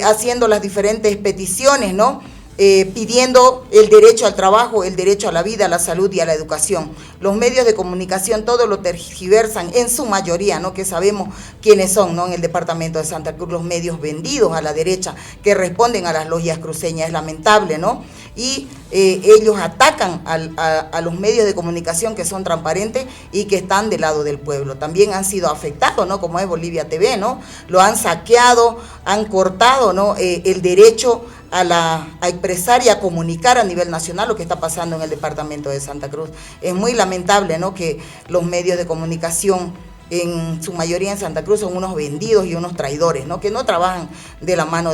haciendo las diferentes peticiones, ¿no?, pidiendo el derecho al trabajo, el derecho a la vida, a la salud y a la educación. Los medios de comunicación todo lo tergiversan en su mayoría, ¿no?, que sabemos quiénes son, ¿no?, en el departamento de Santa Cruz, los medios vendidos a la derecha que responden a las logias cruceñas. Es lamentable, ¿no? Y ellos atacan a los medios de comunicación que son transparentes y que están del lado del pueblo. También han sido afectados, ¿no?, como es Bolivia TV, ¿no? Lo han saqueado, han cortado, ¿no?, el derecho a expresar y a comunicar a nivel nacional lo que está pasando en el departamento de Santa Cruz. Es muy lamentable, ¿no?, que los medios de comunicación, en su mayoría en Santa Cruz, son unos vendidos y unos traidores, ¿no?, que no trabajan de la mano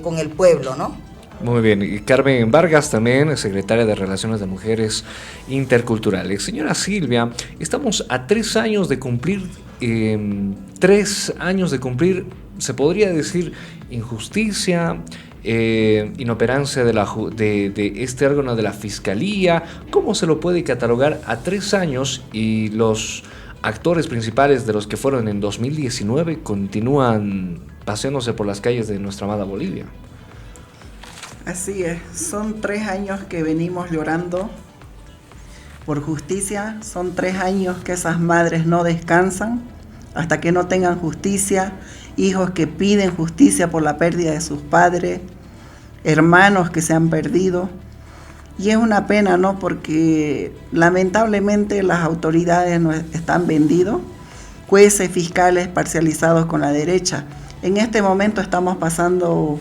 con el pueblo, ¿no? Muy bien, y Carmen Vargas también, secretaria de Relaciones de Mujeres Interculturales. Señora Silvia, estamos a 3 años de cumplir, se podría decir, injusticia, inoperancia de este órgano de la Fiscalía. ¿Cómo se lo puede catalogar a 3 años y los actores principales de los que fueron en 2019 continúan paseándose por las calles de nuestra amada Bolivia? Así es, son 3 años que venimos llorando por justicia, son 3 años que esas madres no descansan hasta que no tengan justicia, hijos que piden justicia por la pérdida de sus padres, hermanos que se han perdido. Y es una pena, ¿no?, porque lamentablemente las autoridades no están vendidos, jueces, fiscales parcializados con la derecha. En este momento estamos pasando,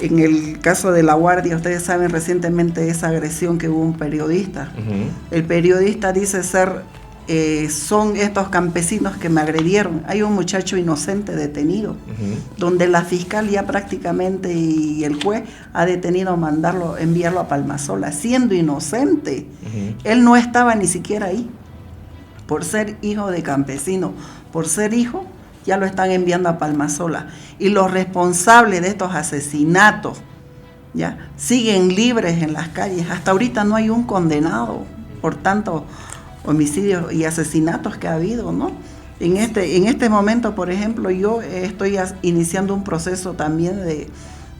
en el caso de La Guardia, ustedes saben recientemente esa agresión que hubo un periodista. Uh-huh. El periodista dice son estos campesinos que me agredieron. Hay un muchacho inocente detenido, uh-huh, donde la fiscalía prácticamente y el juez ha detenido enviarlo a Palmasola, siendo inocente. Uh-huh. Él no estaba ni siquiera ahí. Por ser hijo de campesino, por ser hijo, ya lo están enviando a Palmasola. Y los responsables de estos asesinatos ya siguen libres en las calles. Hasta ahorita no hay un condenado por tanto homicidios y asesinatos que ha habido, ¿no? En este momento, por ejemplo, yo estoy iniciando un proceso también de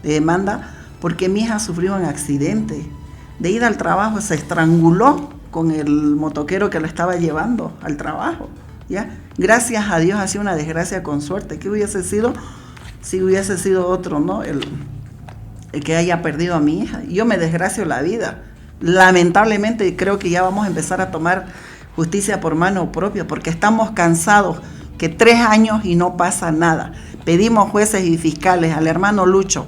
demanda porque mi hija sufrió un accidente. De ida al trabajo se estranguló con el motoquero que la estaba llevando al trabajo. ¿ya? Gracias a Dios ha sido una desgracia con suerte. ¿Qué hubiese sido si hubiese sido otro, ¿no? El que haya perdido a mi hija. Yo me desgracio la vida. Lamentablemente creo que ya vamos a empezar a tomar justicia por mano propia, porque estamos cansados que 3 años y no pasa nada. Pedimos jueces y fiscales al hermano Lucho,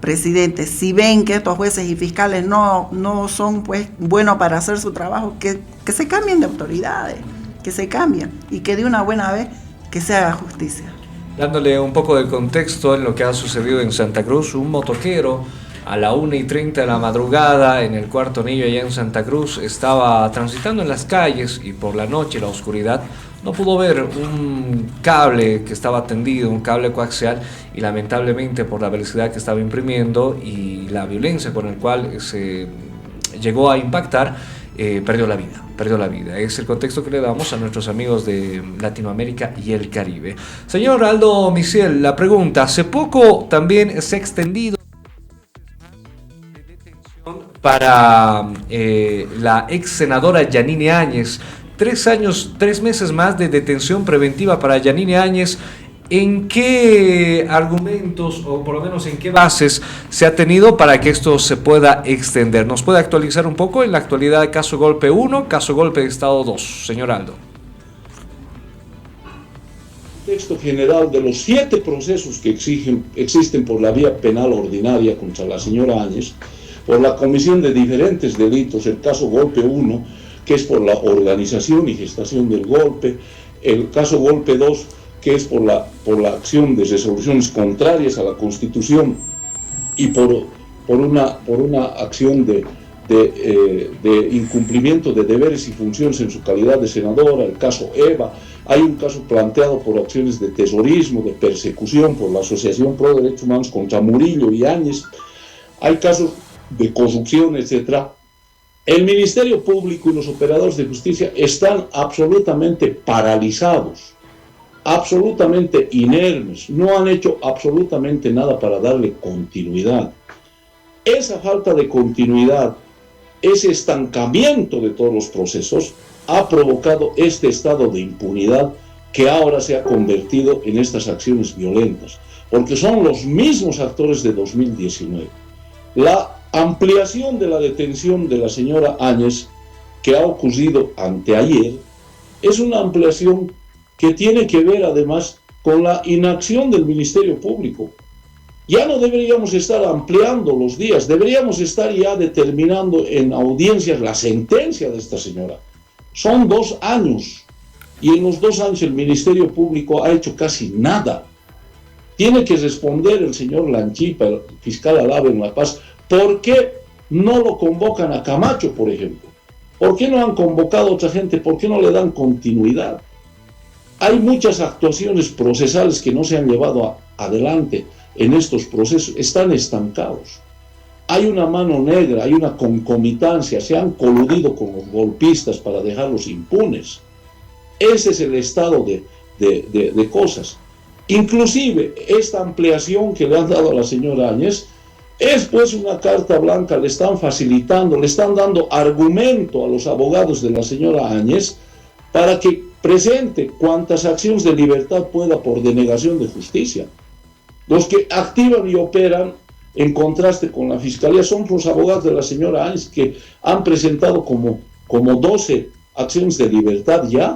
presidente, si ven que estos jueces y fiscales no son pues buenos para hacer su trabajo, que se cambien de autoridades, que se cambien y que de una buena vez que se haga justicia. Dándole un poco de contexto en lo que ha sucedido en Santa Cruz, un motoquero a la 1:30 de la madrugada en el Cuarto Anillo allá en Santa Cruz estaba transitando en las calles y por la noche, la oscuridad, no pudo ver un cable que estaba tendido, un cable coaxial, y lamentablemente por la velocidad que estaba imprimiendo y la violencia con la cual se llegó a impactar, perdió la vida. Es el contexto que le damos a nuestros amigos de Latinoamérica y el Caribe. Señor Aldo Misiel, la pregunta, hace poco también se ha extendido para la ex senadora Yanine Áñez, 3 meses más de detención preventiva para Yanine Áñez. ¿En qué argumentos o por lo menos en qué bases se ha tenido para que esto se pueda extender? ¿Nos puede actualizar un poco en la actualidad caso Golpe 1, caso Golpe de Estado 2, señor Aldo? Texto general de los 7 procesos que existen por la vía penal ordinaria contra la señora Áñez, por la comisión de diferentes delitos, el caso Golpe 1, que es por la organización y gestación del golpe, el caso Golpe 2, que es por la acción de resoluciones contrarias a la Constitución y por una acción de incumplimiento de deberes y funciones en su calidad de senadora, el caso Eva. Hay un caso planteado por acciones de terrorismo, de persecución por la Asociación Pro Derechos Humanos contra Murillo y Áñez. Hay casos de corrupción, etc. El Ministerio Público y los operadores de justicia están absolutamente paralizados, absolutamente inermes, no han hecho absolutamente nada para darle continuidad. Esa falta de continuidad, ese estancamiento de todos los procesos, ha provocado este estado de impunidad que ahora se ha convertido en estas acciones violentas, porque son los mismos actores de 2019. La ampliación de la detención de la señora Áñez, que ha ocurrido anteayer, es una ampliación que tiene que ver además con la inacción del Ministerio Público. Ya no deberíamos estar ampliando los días, deberíamos estar ya determinando en audiencias la sentencia de esta señora. Son 2 años, y en los 2 años el Ministerio Público ha hecho casi nada. Tiene que responder el señor Lanchipa, el fiscal Alave en La Paz, ¿por qué no lo convocan a Camacho, por ejemplo? ¿Por qué no han convocado a otra gente? ¿Por qué no le dan continuidad? Hay muchas actuaciones procesales que no se han llevado adelante en estos procesos, están estancados. Hay una mano negra, hay una concomitancia, se han coludido con los golpistas para dejarlos impunes. Ese es el estado de cosas. Inclusive, esta ampliación que le han dado a la señora Áñez es pues una carta blanca, le están facilitando, le están dando argumento a los abogados de la señora Áñez para que presente cuantas acciones de libertad pueda por denegación de justicia. Los que activan y operan en contraste con la Fiscalía son los abogados de la señora Áñez, que han presentado como 12 acciones de libertad ya.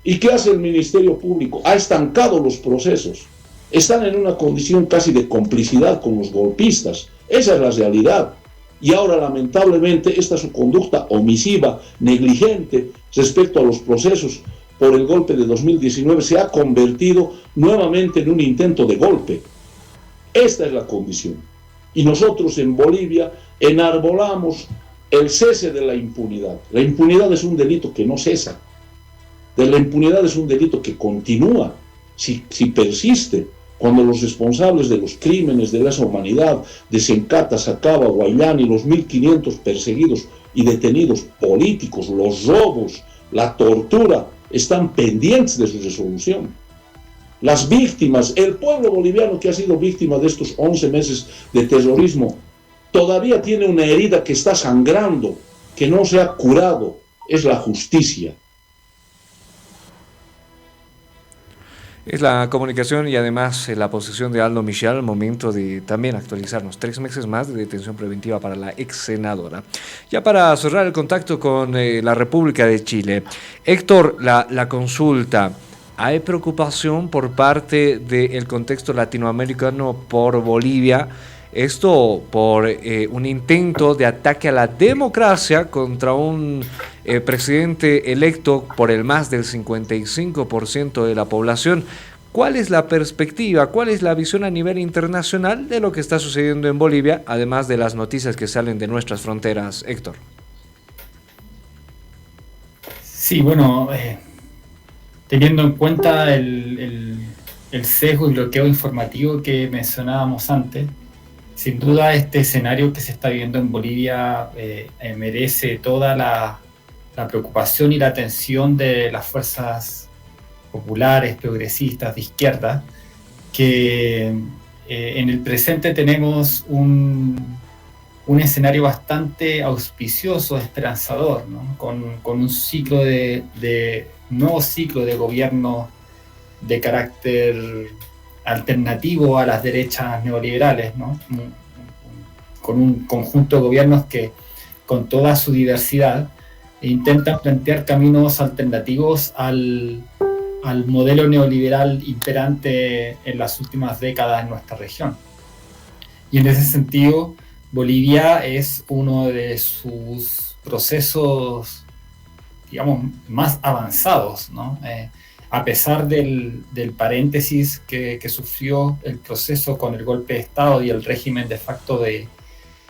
¿Y qué hace el Ministerio Público? Ha estancado los procesos. Están en una condición casi de complicidad con los golpistas. Esa es la realidad. Y ahora, lamentablemente, esta su conducta omisiva, negligente, respecto a los procesos por el golpe de 2019, se ha convertido nuevamente en un intento de golpe. Esta es la condición. Y nosotros en Bolivia enarbolamos el cese de la impunidad. La impunidad es un delito que no cesa. La impunidad es un delito que continúa, si persiste, cuando los responsables de los crímenes de lesa humanidad, de Sencata, Sacaba, Guayani, los 1.500 perseguidos y detenidos políticos, los robos, la tortura, están pendientes de su resolución. Las víctimas, el pueblo boliviano que ha sido víctima de estos 11 meses de terrorismo, todavía tiene una herida que está sangrando, que no se ha curado, es la justicia. Es la comunicación y además la posición de Aldo Michel al momento de también actualizarnos. 3 meses más de detención preventiva para la ex senadora. Ya para cerrar el contacto con la República de Chile. Héctor, la consulta. ¿Hay preocupación por parte del contexto latinoamericano por Bolivia? Esto por un intento de ataque a la democracia contra un presidente electo por el más del 55% de la población. ¿Cuál es la perspectiva, cuál es la visión a nivel internacional de lo que está sucediendo en Bolivia, además de las noticias que salen de nuestras fronteras, Héctor? Sí, bueno, teniendo en cuenta el sesgo y bloqueo informativo que mencionábamos antes, sin duda este escenario que se está viviendo en Bolivia merece toda la preocupación y la atención de las fuerzas populares, progresistas, de izquierda, que en el presente tenemos un escenario bastante auspicioso, esperanzador, ¿no? Con un ciclo nuevo ciclo de gobierno de carácter alternativo a las derechas neoliberales, ¿no? Con un conjunto de gobiernos que, con toda su diversidad, intentan plantear caminos alternativos al modelo neoliberal imperante en las últimas décadas en nuestra región. Y en ese sentido, Bolivia es uno de sus procesos, digamos, más avanzados, ¿no? A pesar del paréntesis que sufrió el proceso con el golpe de Estado y el régimen de facto de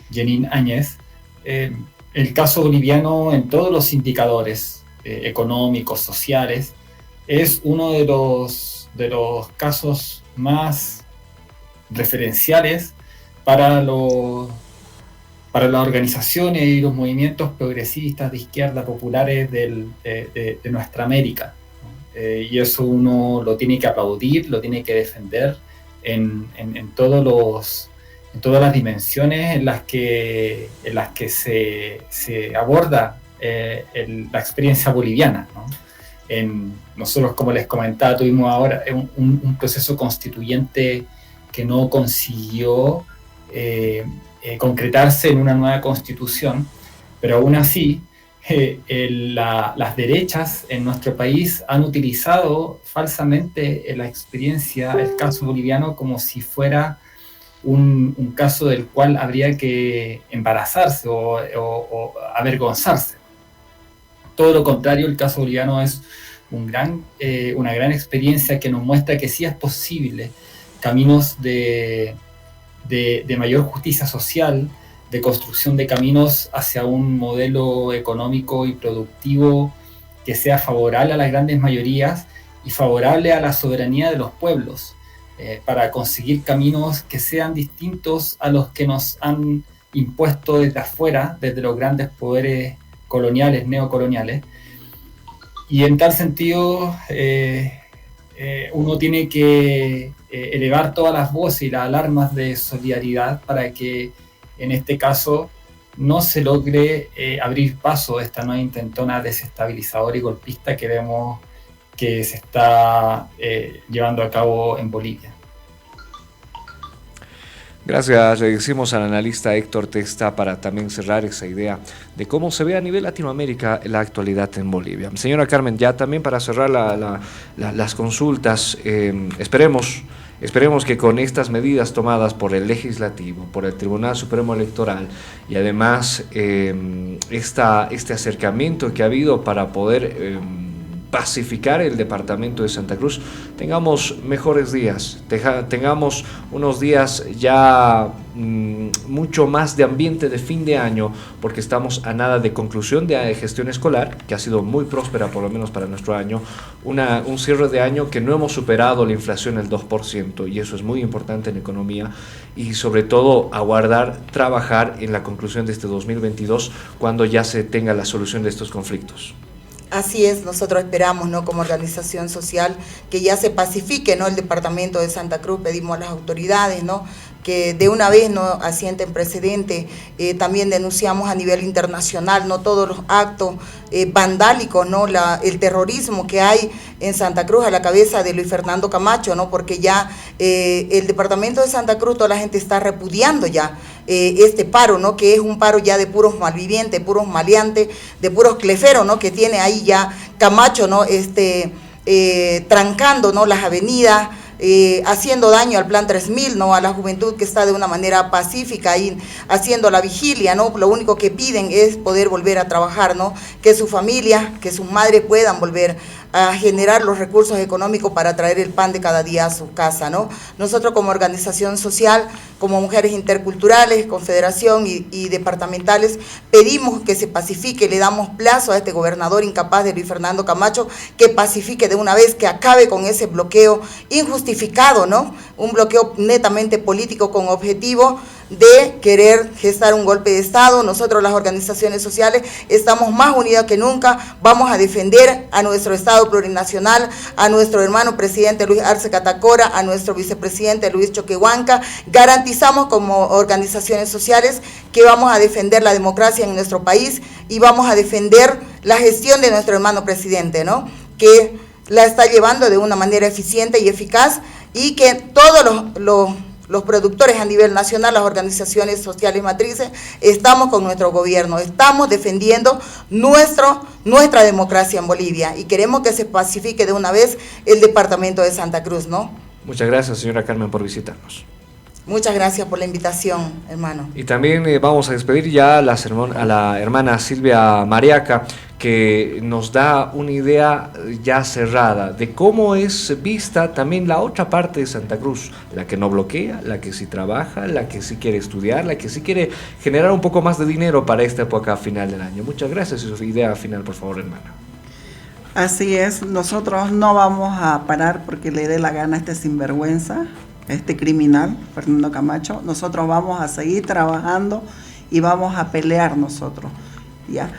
Jeanine Áñez, el caso boliviano en todos los indicadores económicos, sociales, es uno de los casos más referenciales para las organizaciones y los movimientos progresistas de izquierda populares de nuestra América. Y eso uno lo tiene que aplaudir, lo tiene que defender en todas las dimensiones en las que se aborda la experiencia boliviana, ¿no? Nosotros, como les comentaba, tuvimos ahora un proceso constituyente que no consiguió concretarse en una nueva constitución, pero aún así las derechas en nuestro país han utilizado falsamente la experiencia, el caso boliviano, como si fuera un caso del cual habría que embarazarse o avergonzarse. Todo lo contrario, el caso boliviano es una gran experiencia que nos muestra que sí es posible caminos de mayor justicia social, de construcción de caminos hacia un modelo económico y productivo que sea favorable a las grandes mayorías y favorable a la soberanía de los pueblos, para conseguir caminos que sean distintos a los que nos han impuesto desde afuera, desde los grandes poderes coloniales, neocoloniales. Y en tal sentido, uno tiene que elevar todas las voces y las alarmas de solidaridad para que en este caso no se logre abrir paso a esta nueva intentona desestabilizadora y golpista que vemos que se está llevando a cabo en Bolivia. Gracias, le decimos al analista Héctor Testa para también cerrar esa idea de cómo se ve a nivel Latinoamérica la actualidad en Bolivia. Señora Carmen, ya también para cerrar las consultas, esperemos que con estas medidas tomadas por el Legislativo, por el Tribunal Supremo Electoral y además este acercamiento que ha habido para poder pacificar el departamento de Santa Cruz, tengamos mejores días, tengamos unos días ya mucho más de ambiente de fin de año, porque estamos a nada de conclusión de gestión escolar, que ha sido muy próspera por lo menos para nuestro año, un cierre de año que no hemos superado la inflación del 2%, y eso es muy importante en economía, y sobre todo aguardar, trabajar en la conclusión de este 2022, cuando ya se tenga la solución de estos conflictos. Así es, nosotros esperamos, ¿no?, como organización social, que ya se pacifique, ¿no?, el departamento de Santa Cruz. Pedimos a las autoridades, ¿no?, que de una vez no asienten precedente. También denunciamos a nivel internacional, no todos los actos vandálicos, no el terrorismo que hay en Santa Cruz a la cabeza de Luis Fernando Camacho, no, porque ya el departamento de Santa Cruz, toda la gente está repudiando ya este paro, ¿no? Que es un paro ya de puros malvivientes, puros maleantes, de puros cleferos, ¿no? Que tiene ahí ya Camacho, ¿no? Trancando, ¿no? Las avenidas, haciendo daño al Plan 3000, ¿no? A la juventud que está de una manera pacífica ahí haciendo la vigilia, ¿no? Lo único que piden es poder volver a trabajar, ¿no? Que sus familias, que sus madres puedan volver a generar los recursos económicos para traer el pan de cada día a su casa, ¿no? Nosotros como organización social, como Mujeres Interculturales, Confederación y departamentales, pedimos que se pacifique, le damos plazo a este gobernador incapaz de Luis Fernando Camacho, que pacifique de una vez, que acabe con ese bloqueo injustificado, ¿no? Un bloqueo netamente político con objetivo de querer gestar un golpe de Estado. Nosotros, las organizaciones sociales, estamos más unidas que nunca, vamos a defender a nuestro Estado plurinacional, a nuestro hermano presidente Luis Arce Catacora, a nuestro vicepresidente Luis Choquehuanca. Garantizamos como organizaciones sociales que vamos a defender la democracia en nuestro país y vamos a defender la gestión de nuestro hermano presidente, ¿no? Que la está llevando de una manera eficiente y eficaz, y que todos los productores a nivel nacional, las organizaciones sociales matrices, estamos con nuestro gobierno, estamos defendiendo nuestra democracia en Bolivia, y queremos que se pacifique de una vez el departamento de Santa Cruz, ¿no? Muchas gracias, señora Carmen, por visitarnos. Muchas gracias por la invitación, hermano. Y también vamos a despedir ya a la hermana Silvia Mariaca, que nos da una idea ya cerrada de cómo es vista también la otra parte de Santa Cruz, la que no bloquea, la que sí trabaja, la que sí quiere estudiar, la que sí quiere generar un poco más de dinero para esta época final del año. Muchas gracias, y su idea final, por favor, hermana. Así es, nosotros no vamos a parar porque le dé la gana a este sinvergüenza, este criminal, Fernando Camacho. Nosotros vamos a seguir trabajando y vamos a pelear nosotros, ¿ya?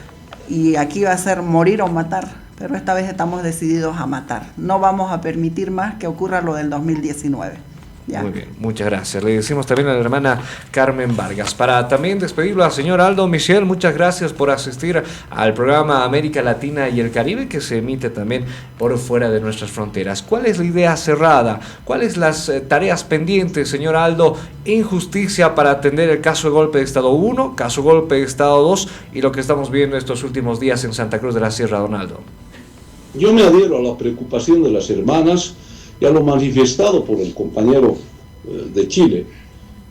Y aquí va a ser morir o matar, pero esta vez estamos decididos a matar. No vamos a permitir más que ocurra lo del 2019. ¿Ya? Muy bien, muchas gracias. Le decimos también a la hermana Carmen Vargas. Para también despedirlo al señor Aldo Michel, muchas gracias por asistir al programa América Latina y el Caribe, que se emite también por fuera de nuestras fronteras. ¿Cuál es la idea cerrada? ¿Cuáles las tareas pendientes, señor Aldo, en justicia para atender el caso de golpe de Estado 1, caso de golpe de Estado 2 y lo que estamos viendo estos últimos días en Santa Cruz de la Sierra, don Aldo? Yo me adhiero a la preocupación de las hermanas y a lo manifestado por el compañero de Chile,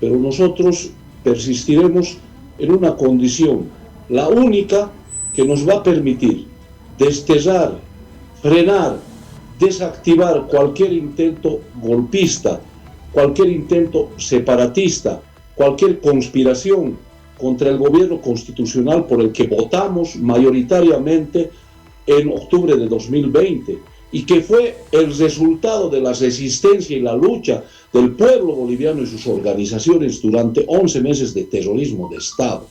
pero nosotros persistiremos en una condición, la única que nos va a permitir desterrar, frenar, desactivar cualquier intento golpista, cualquier intento separatista, cualquier conspiración contra el gobierno constitucional por el que votamos mayoritariamente en octubre de 2020, y que fue el resultado de la resistencia y la lucha del pueblo boliviano y sus organizaciones durante 11 meses de terrorismo de Estado.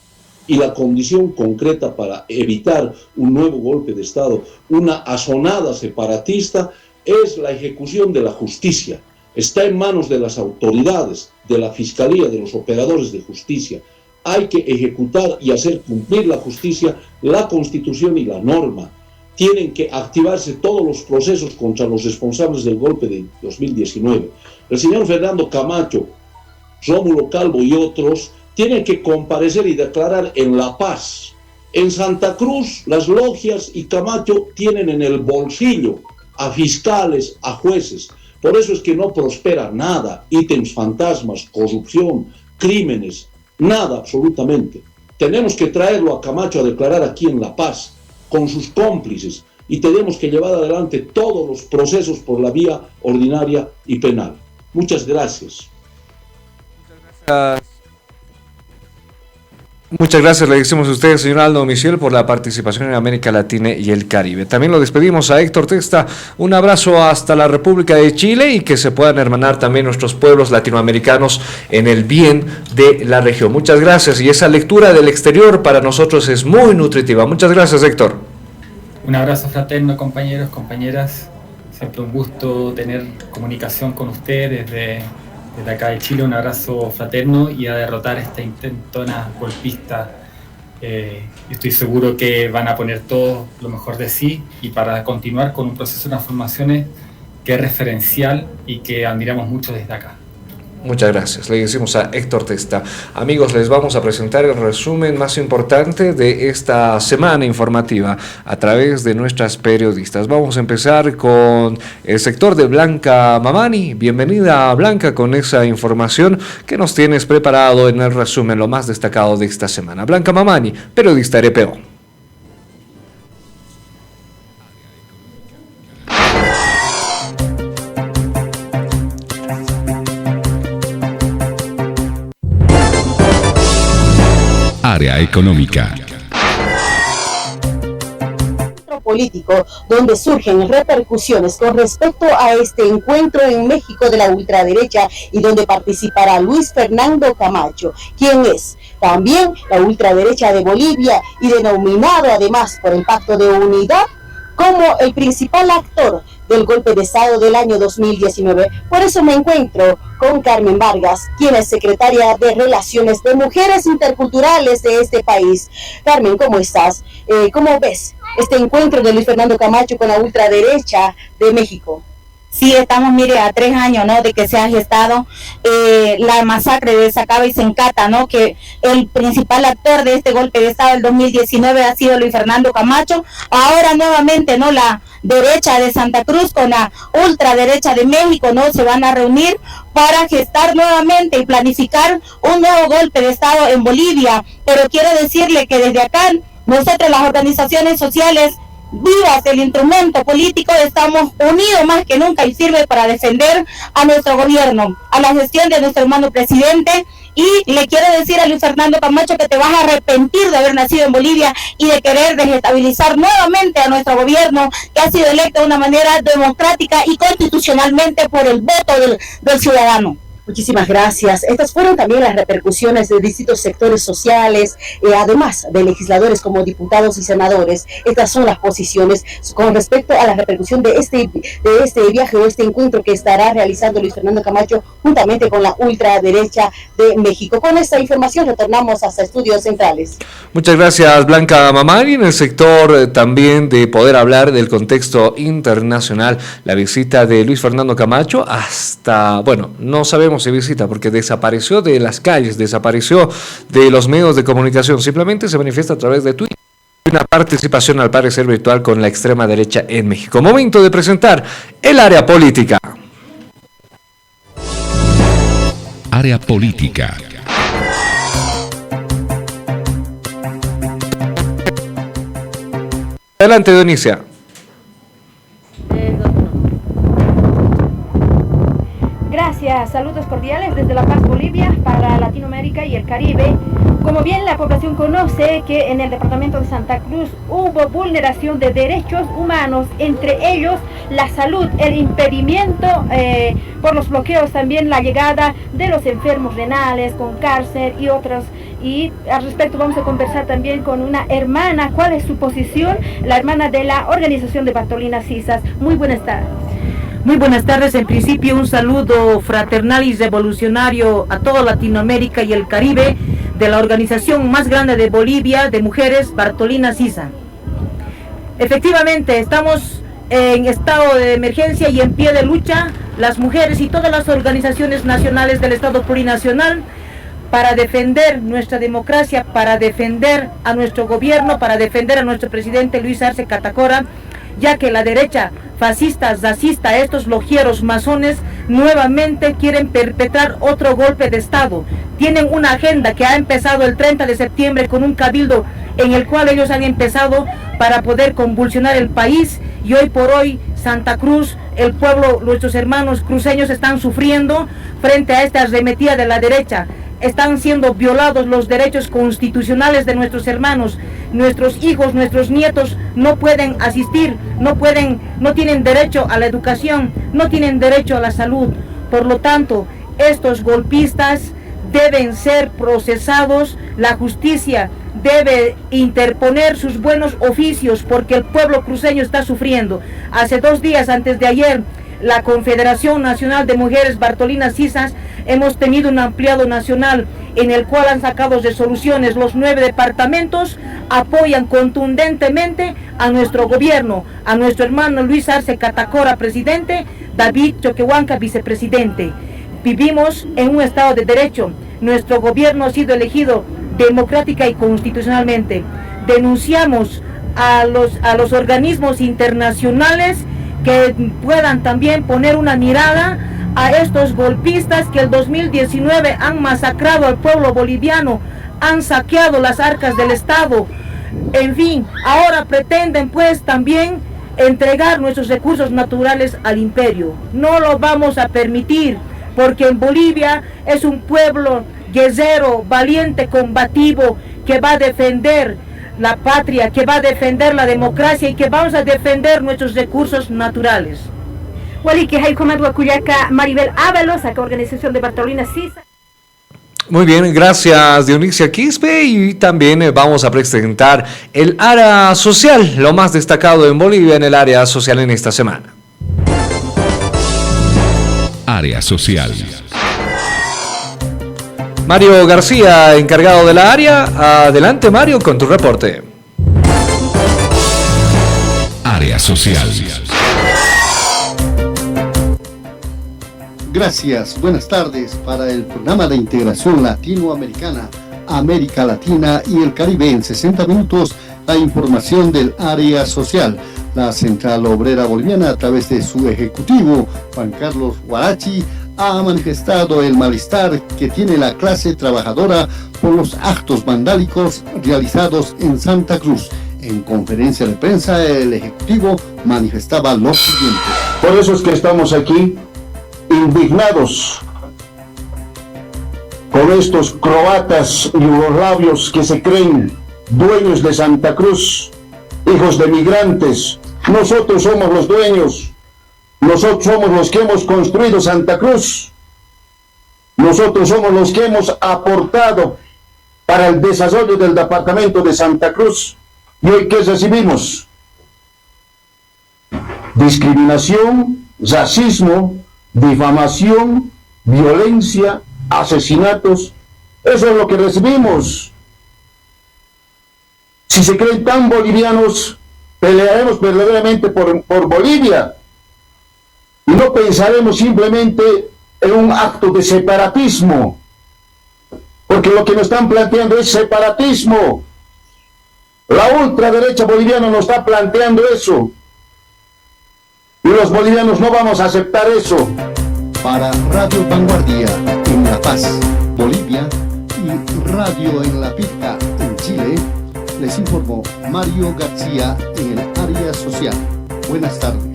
Y la condición concreta para evitar un nuevo golpe de Estado, una asonada separatista, es la ejecución de la justicia. Está en manos de las autoridades, de la Fiscalía, de los operadores de justicia. Hay que ejecutar y hacer cumplir la justicia, la Constitución y la norma. Tienen que activarse todos los procesos contra los responsables del golpe de 2019. El señor Fernando Camacho, Rómulo Calvo y otros tienen que comparecer y declarar en La Paz. En Santa Cruz, las logias y Camacho tienen en el bolsillo a fiscales, a jueces. Por eso es que no prospera nada, ítems fantasmas, corrupción, crímenes, nada absolutamente. Tenemos que traerlo a Camacho a declarar aquí en La Paz, con sus cómplices, y tenemos que llevar adelante todos los procesos por la vía ordinaria y penal. Muchas gracias. Muchas gracias, le decimos a usted, señor Aldo Michel, por la participación en América Latina y el Caribe. También lo despedimos a Héctor Testa. Un abrazo hasta la República de Chile, y que se puedan hermanar también nuestros pueblos latinoamericanos en el bien de la región. Muchas gracias, y esa lectura del exterior para nosotros es muy nutritiva. Muchas gracias, Héctor. Un abrazo fraterno, compañeros, compañeras. Siempre un gusto tener comunicación con ustedes desde desde acá de Chile un abrazo fraterno y a derrotar esta intentona golpista. Estoy seguro que van a poner todo lo mejor de sí y para continuar con un proceso de transformaciones que es referencial y que admiramos mucho desde acá. Muchas gracias. Le decimos a Héctor Testa. Amigos, les vamos a presentar el resumen más importante de esta semana informativa a través de nuestras periodistas. Vamos a empezar con el sector de Blanca Mamani. Bienvenida, Blanca, con esa información que nos tienes preparado en el resumen, lo más destacado de esta semana. Blanca Mamani, periodista RPO. Área económica. Político, donde surgen repercusiones con respecto a este encuentro en México de la ultraderecha y donde participará Luis Fernando Camacho, quien es también la ultraderecha de Bolivia y denominado además por el Pacto de Unidad como el principal actor del golpe de Estado del año 2019. Por eso me encuentro con Carmen Vargas, quien es secretaria de Relaciones de Mujeres Interculturales de este país. Carmen, ¿cómo estás? ¿Cómo ves este encuentro de Luis Fernando Camacho con la ultraderecha de México? Sí, estamos, mire, a 3 años, ¿no?, de que se ha gestado la masacre de Sacaba y Sencata, ¿no?, que el principal actor de este golpe de Estado del 2019 ha sido Luis Fernando Camacho. Ahora nuevamente, ¿no?, la derecha de Santa Cruz con la ultraderecha de México, ¿no?, se van a reunir para gestar nuevamente y planificar un nuevo golpe de Estado en Bolivia. Pero quiero decirle que desde acá, nosotros, las organizaciones sociales vivas del instrumento político, estamos unidos más que nunca y sirve para defender a nuestro gobierno, a la gestión de nuestro hermano presidente. Y le quiero decir a Luis Fernando Camacho que te vas a arrepentir de haber nacido en Bolivia y de querer desestabilizar nuevamente a nuestro gobierno, que ha sido electo de una manera democrática y constitucionalmente por el voto del ciudadano. Muchísimas gracias. Estas fueron también las repercusiones de distintos sectores sociales, además de legisladores como diputados y senadores. Estas son las posiciones con respecto a la repercusión de este viaje o este encuentro que estará realizando Luis Fernando Camacho juntamente con la ultraderecha de México. Con esta información retornamos hasta Estudios Centrales. Muchas gracias, Blanca Mamani. En el sector también de poder hablar del contexto internacional, la visita de Luis Fernando Camacho hasta, bueno, no sabemos si visita porque desapareció de las calles, desapareció de los medios de comunicación, simplemente se manifiesta a través de Twitter. Una participación al parecer virtual con la extrema derecha en México. Momento de presentar el área política. Área política. Adelante, Donicia. Gracias, saludos cordiales desde La Paz, Bolivia, para Latinoamérica y el Caribe. Como bien la población conoce que en el departamento de Santa Cruz hubo vulneración de derechos humanos, entre ellos la salud, el impedimento por los bloqueos, también la llegada de los enfermos renales con cáncer y otros. Y al respecto vamos a conversar también con una hermana, cuál es su posición, la hermana de la organización de Bartolina Sisas. Muy buenas tardes. Muy buenas tardes. En principio, un saludo fraternal y revolucionario a toda Latinoamérica y el Caribe de la organización más grande de Bolivia de mujeres, Bartolina Sisa. Efectivamente, estamos en estado de emergencia y en pie de lucha, las mujeres y todas las organizaciones nacionales del Estado plurinacional, para defender nuestra democracia, para defender a nuestro gobierno, para defender a nuestro presidente Luis Arce Catacora, ya que la derecha fascista, racista, estos logieros masones nuevamente quieren perpetrar otro golpe de Estado. Tienen una agenda que ha empezado el 30 de septiembre con un cabildo en el cual ellos han empezado para poder convulsionar el país, y hoy por hoy Santa Cruz, el pueblo, nuestros hermanos cruceños están sufriendo frente a esta arremetida de la derecha. Están siendo violados los derechos constitucionales de nuestros hermanos. Nuestros hijos, nuestros nietos no pueden asistir, no tienen derecho a la educación, no tienen derecho a la salud. Por lo tanto, estos golpistas deben ser procesados, la justicia debe interponer sus buenos oficios porque el pueblo cruceño está sufriendo. Hace 2 días, antes de ayer, la Confederación Nacional de Mujeres Bartolina Sisas, hemos tenido un ampliado nacional en el cual han sacado resoluciones. Los 9 departamentos apoyan contundentemente a nuestro gobierno, a nuestro hermano Luis Arce Catacora, presidente, David Choquehuanca, vicepresidente. Vivimos en un Estado de Derecho. Nuestro gobierno ha sido elegido democrática y constitucionalmente. Denunciamos a los organismos internacionales que puedan también poner una mirada a estos golpistas que el 2019 han masacrado al pueblo boliviano, han saqueado las arcas del Estado. En fin, ahora pretenden pues también entregar nuestros recursos naturales al imperio. No lo vamos a permitir, porque en Bolivia es un pueblo guerrero, valiente, combativo, que va a defender la patria, que va a defender la democracia y que vamos a defender nuestros recursos naturales. Waliki Haykomad Cuyaca, Maribel Ábalos, acá organización de Bartolina Sisas. Muy bien, gracias Dionisia Quispe, y también vamos a presentar el área social, lo más destacado en Bolivia en el área social en esta semana. Área social. Mario García, encargado de la área. Adelante, Mario, con tu reporte. Área social. Gracias, buenas tardes. Para el programa de integración latinoamericana, América Latina y el Caribe en 60 minutos, la información del área social. La Central Obrera Boliviana, a través de su ejecutivo, Juan Carlos Huarachi, ha manifestado el malestar que tiene la clase trabajadora por los actos vandálicos realizados en Santa Cruz. En conferencia de prensa, el ejecutivo manifestaba lo siguiente. Por eso es que estamos aquí indignados con estos croatas yugoslavios que se creen dueños de Santa Cruz, hijos de migrantes. Nosotros somos los dueños. Nosotros somos los que hemos construido Santa Cruz. Nosotros somos los que hemos aportado para el desarrollo del departamento de Santa Cruz. ¿Y hoy qué recibimos? Discriminación, racismo, difamación, violencia, asesinatos. Eso es lo que recibimos. Si se creen tan bolivianos, pelearemos verdaderamente por Bolivia. Y no pensaremos simplemente en un acto de separatismo, porque lo que nos están planteando es separatismo. La ultraderecha boliviana nos está planteando eso, y los bolivianos no vamos a aceptar eso. Para Radio Vanguardia en La Paz, Bolivia, y Radio en La Pirca en Chile, les informó Mario García en el área social. Buenas tardes.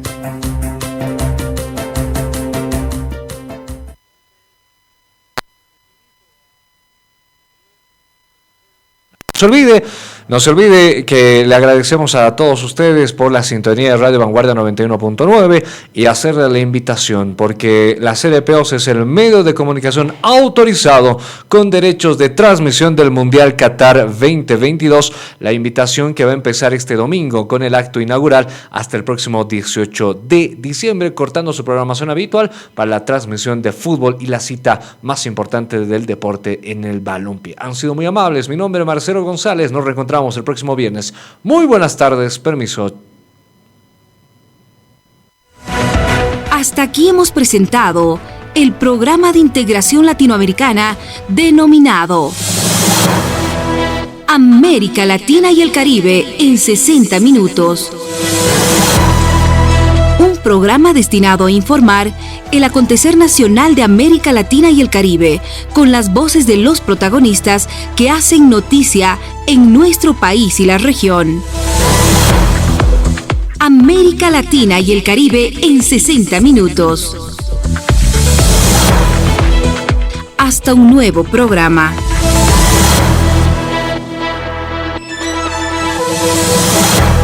No se olvide que le agradecemos a todos ustedes por la sintonía de Radio Vanguardia 91.9 y hacerle la invitación, porque la CDPOS es el medio de comunicación autorizado con derechos de transmisión del Mundial Qatar 2022. La invitación que va a empezar este domingo con el acto inaugural hasta el próximo 18 de diciembre, cortando su programación habitual para la transmisión de fútbol y la cita más importante del deporte en el balompié. Han sido muy amables. Mi nombre es Marcelo González. Nos reencontramos el próximo viernes. Muy buenas tardes. Permiso. Hasta aquí hemos presentado el programa de integración latinoamericana denominado América Latina y el Caribe en 60 minutos. Un programa destinado a informar el acontecer nacional de América Latina y el Caribe, con las voces de los protagonistas que hacen noticia en nuestro país y la región. América Latina y el Caribe en 60 minutos. Hasta un nuevo programa.